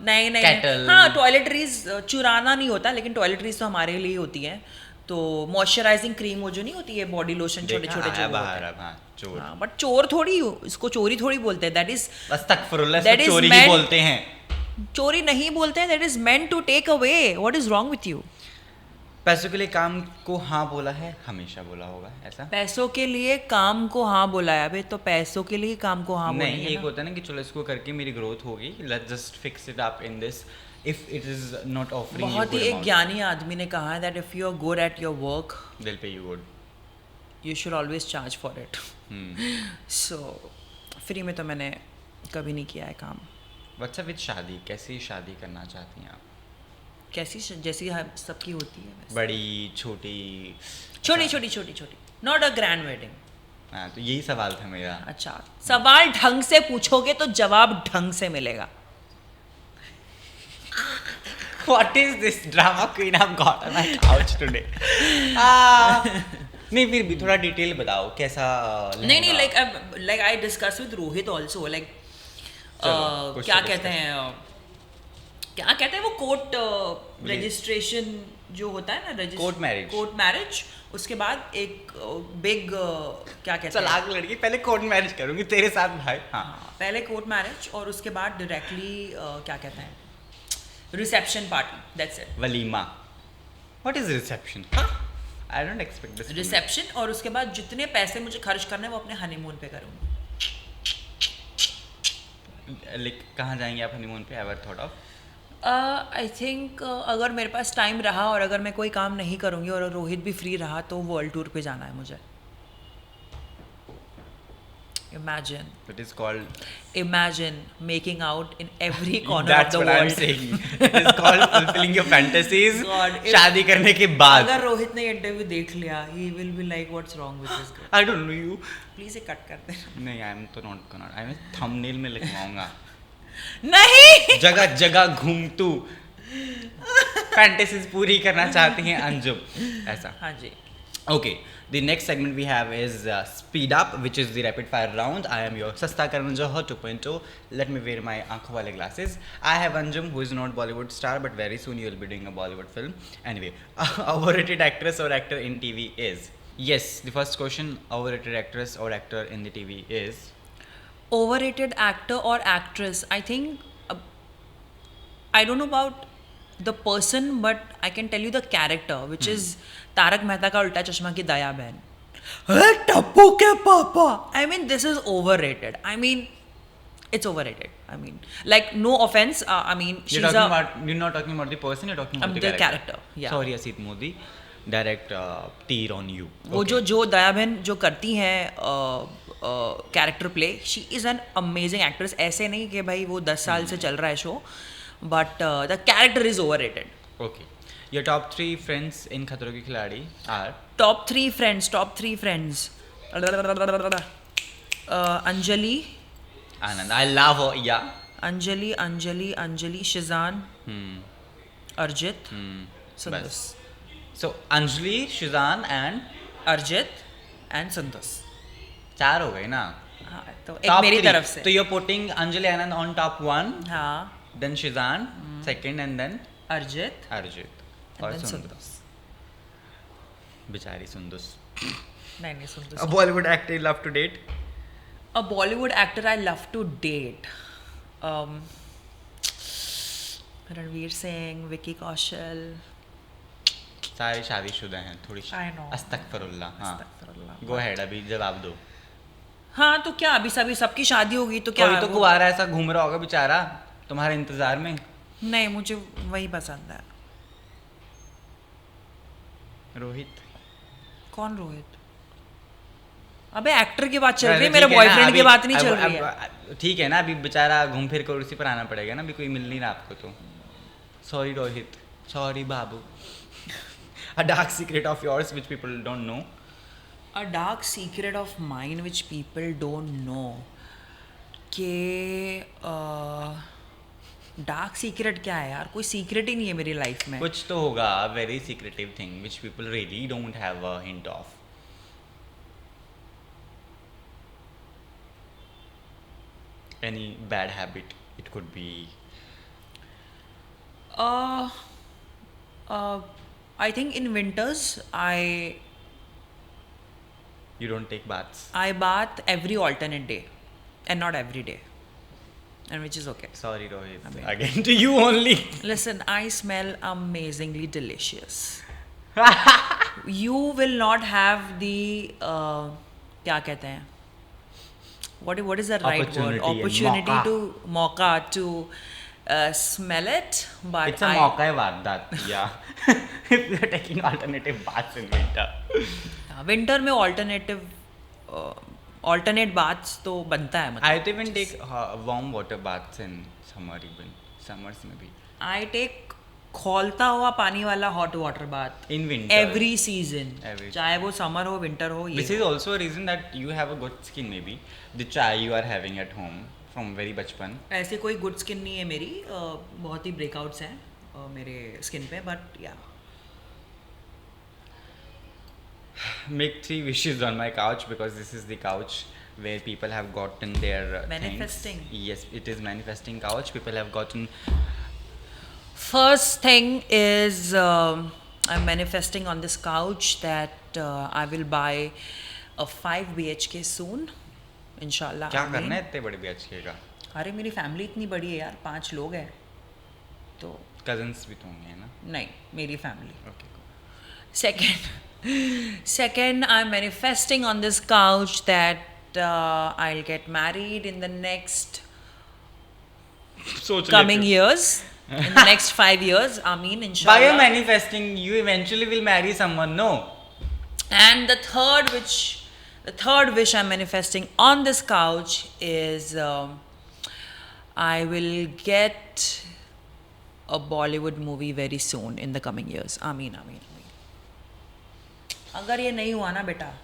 नहीं नहीं, Kettle. हाँ टॉयलेटरीज चुराना नहीं होता, लेकिन टॉयलेटरीज तो हमारे लिए होती हैं. तो मॉइस्चराइजिंग क्रीम वो जो नहीं होती है, बॉडी लोशन, छोटे छोटे जो बाहर अब. हाँ, चोर. हाँ, बट चोर थोड़ी, इसको चोरी थोड़ी बोलते हैं. दैट इज अस्तगफिरुल्लाह, That इसको is चोरी ही meant- बोलते हैं. चोरी नहीं बोलते हैं. That is meant to take away. What is wrong with you? पैसों के लिए काम को हाँ बोला है, हमेशा बोला होगा ऐसा. पैसों के लिए काम को हाँ बोला है. अबे तो पैसों के लिए काम को हाँ नहीं, बोलेंगे एक ना. होता है ना कि चलो इसको करके मेरी ग्रोथ होगी, let's just fix it up in this, if it is not offering बहुत ही एक ज्ञानी आदमी ने कहा है that if you are good at your work, they will pay you good. You should always charge for it. So free में तो मैंने कभी नहीं किया है काम. व्हाट्स अप विद शादी? कैसी शादी करना चाहती हैं आप? कैसी जैसी सबकी होती है वैसे. बड़ी, छोटी? छोटी छोटी छोटी छोटी, नॉट अ ग्रैंड वेडिंग. हाँ, तो यही सवाल था मेरा. अच्छा, सवाल ढंग से पूछोगे तो जवाब ढंग से मिलेगा. What is this drama queen I've got on my couch today? नहीं, फिर भी थोड़ा डिटेल बताओ कैसा. नहीं नहीं, like I discuss with Rohit also, like क्या कहते हैं, क्या कहते हैं वो कोर्ट रजिस्ट्रेशन जो होता है ना, कोर्ट मैरिज. उसके बाद एक बिग क्या कहते हैं, तलाक लड़की पहले कोर्ट मैरिज करूंगी तेरे साथ भाई. हाँ, पहले कोर्ट मैरिज और उसके बाद डायरेक्टली क्या कहते हैं, reception party. That's it. Walima. What is reception? I don't expect this. Reception, और उसके बाद जितने पैसे मुझे खर्च करने वो अपने हनीमून पे करूँगी. लाइक कहाँ जाएंगे आप हनीमून पे? Ever thought of? I think अगर मेरे पास टाइम रहा और अगर मैं कोई काम नहीं करूँगी और रोहित भी फ्री रहा, तो वर्ल्ड टूर पे जाना है मुझे. Imagine. It is called. Imagine making out in every corner That's of the what world. I'm saying. It is called fulfilling your fantasies. God, शादी करने के बाद. अगर रोहित ने इंटरव्यू देख लिया, he will be like, what's wrong with this girl? I don't know you. Please ये cut कर दे. नहीं, I am तो not gonna. I am thumbnail में लिखवाऊंगा. नहीं. जगह जगह घूम तू. फैंटेसीज पूरी करना चाहती हैं अंजुम. ऐसा. हाँ जी. Okay. The next segment we have is Speed Up, which is the rapid fire round. I am your Sasta Karan Johar 2.0. Let me wear my aankho wale glasses. I have Anjum, who is not Bollywood star, but very soon you will be doing a Bollywood film. Anyway, overrated actress or actor in TV is? Yes, the first question, overrated actress or actor in the TV is? Overrated actor or actress? I think I don't know about the person, but I can tell you the character, which is Taarak Mehta Ka Ooltah चश्मा की दया बहन. टप्पू के पापा. I mean, this is overrated. I mean, it's overrated. I mean, like, no offense. I mean, You're not talking about the person. You're talking about the character. Yeah. Sorry, Asit Modi. Direct tear on you. वो जो दया बहन जो करती हैं character play, she is an amazing actress. ऐसे नहीं कि भाई वो 10 साल से चल रहा है show, but the character is overrated. Okay. Your top 3 friends in खतरों के खिलाड़ी are? Top 3 friends. Anjali. Anand. I love her. Yeah. Anjali, Sheezan, अर्जित, संतोष. बस. So Anjali, Shizan and अर्जित एंड संतोष. 4 हो गए ना. हाँ, तो एक Top मेरी 3. तरफ से. So you're putting Anjali Anand on top 1, हाँ, then Shizan second, and then अर्जित Arjit and और then Sundus. संतोष. बेचारी सुंदस. नहीं संतोष. A Bollywood actor you love to date? A Bollywood actor I love to date. Ranveer Singh, Vicky Kaushal. सारे शादीशुदा हैं. थोड़ी I know. अस्तगफिरुल्लाह. हाँ. अस्तगफिरुल्लाह. Go ahead, अभी जवाब दो. हाँ, तो क्या अभी सबकी शादी होगी तो क्या कोई तो कुंवारा ऐसा घूम रहा होगा बेचारा तुम्हारे इंतजार में. नहीं, मुझे वही पसंद है. रोहित। कौन रोहित? अबे एक्टर की बात चल रही है, अरे मेरे ठीक है ना, बॉयफ्रेंड की अभी- बात नहीं चल रही है। ठीक है ना, अभी बेचारा घूम फिर कर उसी पर आना पड़ेगा ना, अभी कोई मिल नहीं रहा आपको तो। Sorry Rohit, sorry Babu. A dark secret of yours which people don't know. A dark secret of mine which people don't know. कि डार्क सीक्रेट क्या है यार? कोई सीक्रेट ही नहीं है मेरी लाइफ में। कुछ तो होगा, very secretive thing which people really don't have a hint of. Any bad habit, it could be. I think in winters You don't take baths. I bath every alternate day and not every day, and which is okay. Sorry Rohit, mean- again to you only. Listen, I smell amazingly delicious. You will not have the क्या कहते हैं? What is the right word? Opportunity and Opportunity mauka. to mauka to smell it, but It's a mauka that yeah. If you're taking alternative baths in winter. Winter में alternate baths तो बनता है मतलब. I even take warm water baths in summer even. Summers में भी. I take खौलता हुआ पानी वाला hot water bath In winter. every season. Every चाहे वो summer हो winter हो ये This is also a reason that you have a good skin maybe. The chai you are having at home from very बचपन. ऐसे कोई good skin नहीं है मेरी. बहुत ही breakouts हैं मेरे skin पे, but yeah. Make 3 wishes on my couch because this is the couch where people have gotten their Manifesting. things. Yes, it is manifesting couch. People have gotten. First thing is I'm manifesting on this couch that I will buy a 5 BHK soon, inshallah. क्या Ameen. करना है इतने बड़े BHK का? अरे मेरी family इतनी बड़ी है यार, 5 लोग हैं तो Cousins भी तो होंगे है ना? नहीं, मेरी family. Okay, Second, I'm manifesting on this couch that I'll get married in the next सोच coming लेते हो। years. In the next 5 years, Ameen, By inshallah. your manifesting, you eventually will marry someone. No. And the third wish I'm manifesting on this couch is I will get a Bollywood movie very soon in the coming years. Ameen, Ameen, Ameen. अगर ये नहीं हुआ ना बेटा,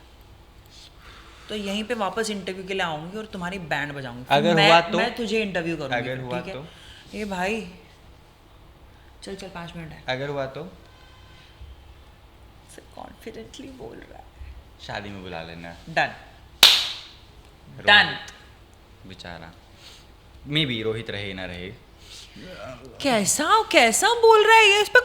तो यहीं पे वापस इंटरव्यू के लिए आऊंगी और तुम्हारी बैंड बजाऊंगी. अगर मैं, हुआ तो? मैं तुझे इंटरव्यू करूंगी. अगर हुआ ठीक है? तो? ये भाई चल 5 मिनट है. अगर हुआ तो कॉन्फिडेंटली बोल रहा है. शादी में बुला लेना। डन. रोहित बेचारा, मे बी रोहित रहे ना रहे। कैसा बोल रहा है ये? इस पे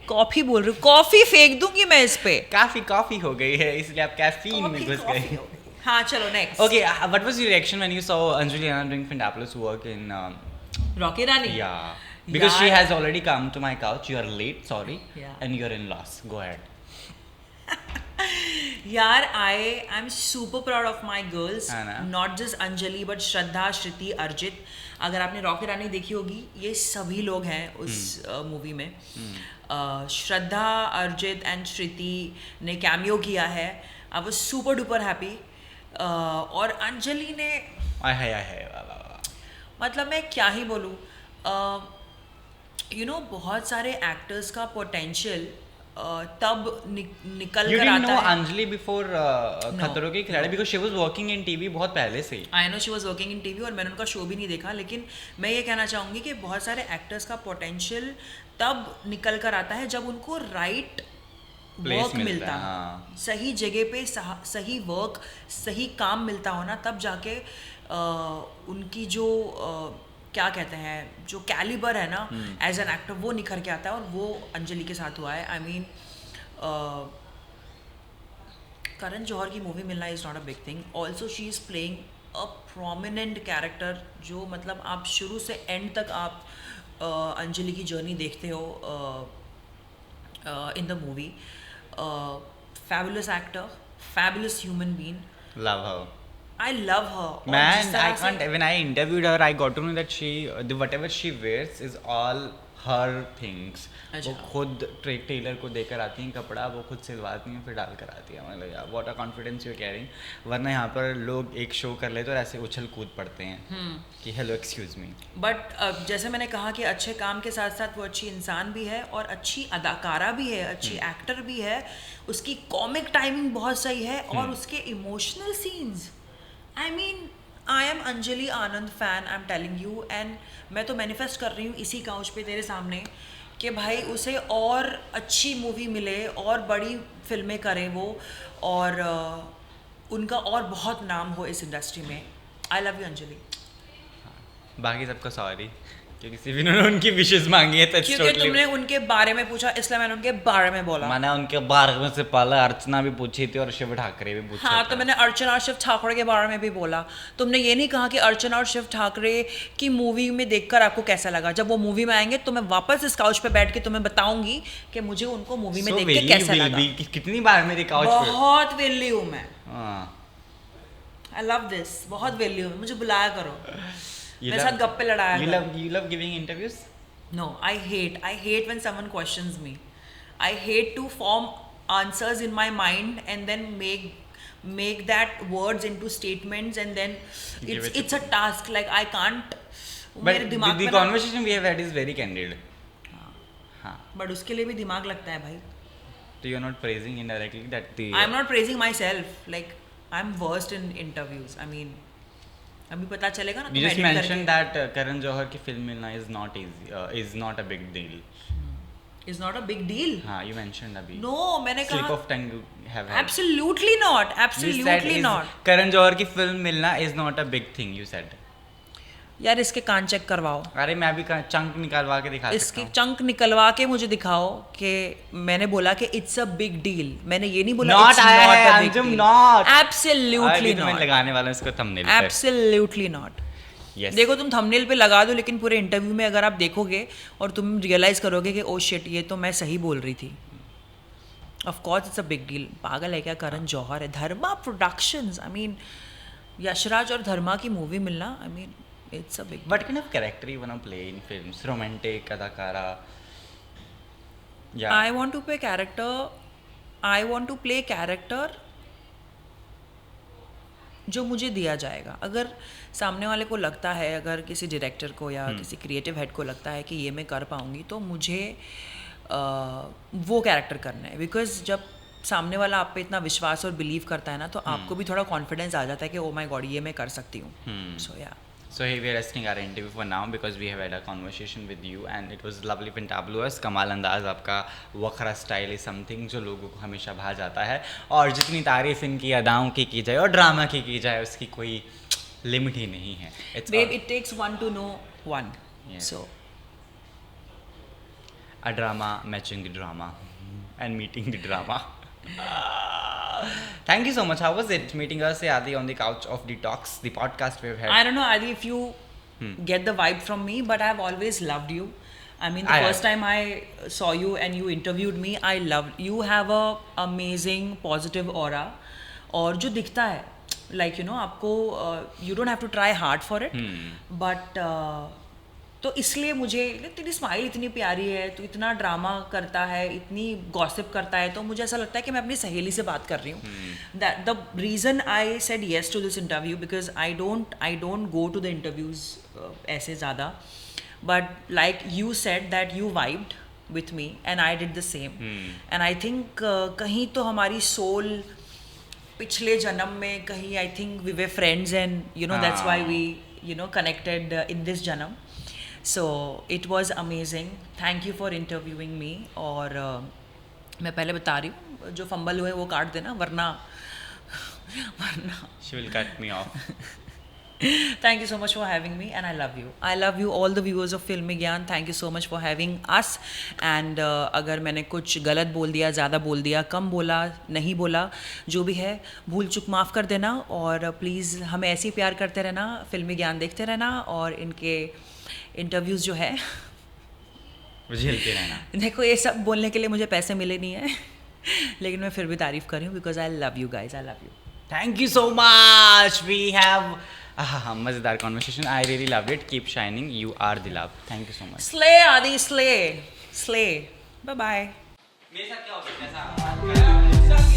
कॉफी बोल रही हूँ. कॉफी फेंक दूंगी मैं इस पे. काफी कॉफी हो गई है इसलिए आप कैफीन में घुस गए। हाँ चलो next. Okay, what was your reaction when you saw Anjali Anna doing fantabulous work in Rocky Rani. yeah, because she यार- has already come to my couch. You are late, sorry, Yeah. and you're in loss. Go ahead. यार I am super proud of my girls. है ना? Not just Anjali but श्रद्धा, श्रुति, अर्जित. अगर आपने Rocky रानी देखी होगी, ये सभी लोग हैं उस मूवी में. श्रद्धा, अर्जित एंड श्रुति ने कैमियो किया है. I was super duper happy. और अंजलि ने आय वाह वाह वाह। मतलब मैं क्या ही बोलूँ. यू नो बहुत सारे एक्टर्स का पोटेंशियल तब निकल You कर didn't आता know है. Anjali before खतरों के खिलाड़ी because she was working in TV बहुत पहले से ही. I know she was working in TV और मैंने उनका शो भी नहीं देखा. लेकिन मैं ये कहना चाहूँगी कि बहुत सारे एक्टर्स का पोटेंशियल तब निकल कर आता है जब उनको राइट Place वर्क मिलता मिलता है, है. हाँ. सही जगह पे सही वर्क, सही काम मिलता हो ना, तब जाके उनकी जो क्या कहते हैं जो कैलिबर है ना एज एन एक्टर, वो निखर के आता है. और वो अंजलि के साथ हुआ है. आई मीन करण जौहर की मूवी मिलना is not a big thing. Also she is playing a prominent character जो मतलब आप शुरू से एंड तक आप अंजलि की जर्नी देखते हो in the movie. Fabulous actor, fabulous human being. Love her. I love her. और Man, जिस तरह I can't. से- When I interviewed her, I got to know that whatever she wears is all her things. अच्छा। वो खुद Taylor को देकर आती हैं कपड़ा, वो खुद सिलवाती हैं, फिर डाल कर आती है। मतलब यार what a confidence you carrying. वरना यहाँ पर लोग एक शो कर लेते और ऐसे उछल कूद पड़ते हैं कि हेलो एक्सक्यूज मी। बट जैसे मैंने कहा कि अच्छे काम के साथ साथ वो अच्छी इंसान भी है और अच्छी अदाकारा भी है, अच्छी एक्टर भी है, उसकी कॉमिक टाइमिंग बहुत सही है और उसके emotional scenes, I mean I am Anjali Anand fan, I am telling you. And मैं तो मैनिफेस्ट कर रही हूँ इसी काउच पे तेरे सामने कि भाई उसे और अच्छी मूवी मिले और बड़ी फिल्में करें वो, और उनका और बहुत नाम हो इस इंडस्ट्री में। आई लव यू अंजलि। बाकी सबको सॉरी क्योंकि सिर्फ इन्होंने उनकी विशेष मांगी है, क्योंकि तुमने उनके बारे में पूछा इसलिए मैंने उनके बारे में बोला। मैंने उनके बारे में से पहले अर्चना भी पूछी थी और शिव ठाकरे भी पूछा हाँ, था। तो मैंने अर्चना और शिव ठाकरे के बारे में भी बोला। तुमने ये नहीं कहा कि अर्चना और शिव ठाकरे की मूवी में देखकर आपको कैसा लगा। जब वो मूवी में आएंगे तो मैं वापस इस काउच पे बैठ के तुम्हें बताऊंगी कि मुझे उनको मूवी में देख के कैसा लगा। कितनी बार मेरी काउच पे बहुत वेली हूँ मैं। हाँ। आई लव दिस, बहुत वेली हूँ, मुझे बुलाया करो, मेरे साथ गप्पे लड़ाया करो। You love giving interviews? No, I hate when someone questions me. I hate to form answers in my mind and then make that words into statements and then it's a task, like I can't. But the conversation we have had is very candid. हाँ. But उसके लिए भी दिमाग लगता है भाई. So you are not praising indirectly that the. I'm not praising myself. Like I'm versed in interviews. I mean. अभी पता चलेगा ना। You just mentioned that Karan Johar की फिल्म मिलना is not easy, is not a big deal. Is not a big deal. हाँ, you mentioned अभी. No, मैंने कहा. Slip of tongue you have had. Absolutely not. Absolutely not. Karan Johar की film मिलना is not a big thing. You said. यार इसके कान check करवाओ। अरे मैं अभी चंक निकालवा के दिखा सकता हूँ। इसके चंक निकलवा के मुझे दिखाओ कि मैंने बोला कि इट्स अ बिग डील। मैंने ये नहीं बोला it's not a big deal. Not. Absolutely not. मैं लगाने वाला हूँ इसको thumbnail पे। Absolutely not. Yes. देखो तुम थंबनेल पे लगा दो, लेकिन पूरे इंटरव्यू में अगर आप देखोगे और तुम रियलाइज करोगे कि ओ शिट ये तो मैं सही बोल रही थी। Of course it's a big deal. पागल है क्या, करण जौहर है, धर्मा प्रोडक्शंस, आई मीन यशराज और धर्मा की मूवी मिलना, I mean it's a big deal. What kind of character you wanna play in films? Romantic, adakara? Yeah. I want to play character. I want to play character जो मुझे दिया जाएगा। अगर सामने वाले को लगता है, अगर किसी डायरेक्टर को या किसी क्रिएटिव हेड को लगता है कि ये मैं कर पाऊँगी, तो मुझे वो कैरेक्टर करना है। बिकॉज जब सामने वाला आप पे इतना विश्वास और बिलीव करता है ना, तो आपको भी थोड़ा कॉन्फिडेंस आ जाता है कि ओ माय गॉड ये मैं कर सकती हूँ। सो या So here we are resting our interview for now because we have had a conversation with you and it was lovely fantabulous. कमाल अंदाज आपका, वखरा स्टाइल is something जो लोगों को हमेशा भा जाता है, और जितनी तारीफ इनकी अदाओं की जाए और ड्रामा की जाए उसकी कोई लिमिट ही नहीं है। Babe, it takes one to know one. Yes. So a drama matching the drama and meeting the drama. Thank you so much. How was it meeting us, Adi, on the couch of Detox, the podcast we've had? I don't know, Adi, if you get the vibe from me, but I've always loved you. I mean, the first time I saw you and you interviewed me, I loved you. Have a amazing positive aura, और जो दिखता है, like you know, आपको you don't have to try hard for it, but तो इसलिए मुझे तेरी smile इतनी प्यारी है, तू इतना ड्रामा करता है, इतनी गॉसिप करता है, तो मुझे ऐसा लगता है कि मैं अपनी सहेली से बात कर रही हूँ। That the reason I said yes to this interview, because I don't go to the interviews ऐसे ज़्यादा, but like you said that you vibed with me and I did the same, and I think कहीं तो हमारी soul पिछले जन्म में कहीं, I think we were friends and you know that's why we you know connected in this जन्म. So it was amazing. Thank you for interviewing me. और मैं पहले बता रही हूँ, जो फंबल हुए वो काट देना, वरना She will cut me off. Thank you so much for having me and I love you. I love you all the viewers of Filmi Gyan. Thank you so much for having us. And अगर मैंने कुछ गलत बोल दिया, ज़्यादा बोल दिया, कम बोला, नहीं बोला, जो भी है भूल चुक माफ़ कर देना, और प्लीज़ हमें ऐसे ही प्यार करते रहना, फिल्मी ज्ञान देखते रहना, और इनके इंटरव्यूज़ जो है झेलते रहना. देखो ये सब बोलने के लिए मुझे पैसे मिले नहीं है, लेकिन मैं फिर भी तारीफ़ कर रही हूँ, because I love you guys, I love you. Thank you so much. We have हाँ, मज़ेदार conversation, I really loved it, keep shining, you are the love, thank you so much. Slay, Adi, slay. Slay. Bye bye. मेरे साथ क्या हो सकता है ऐसा?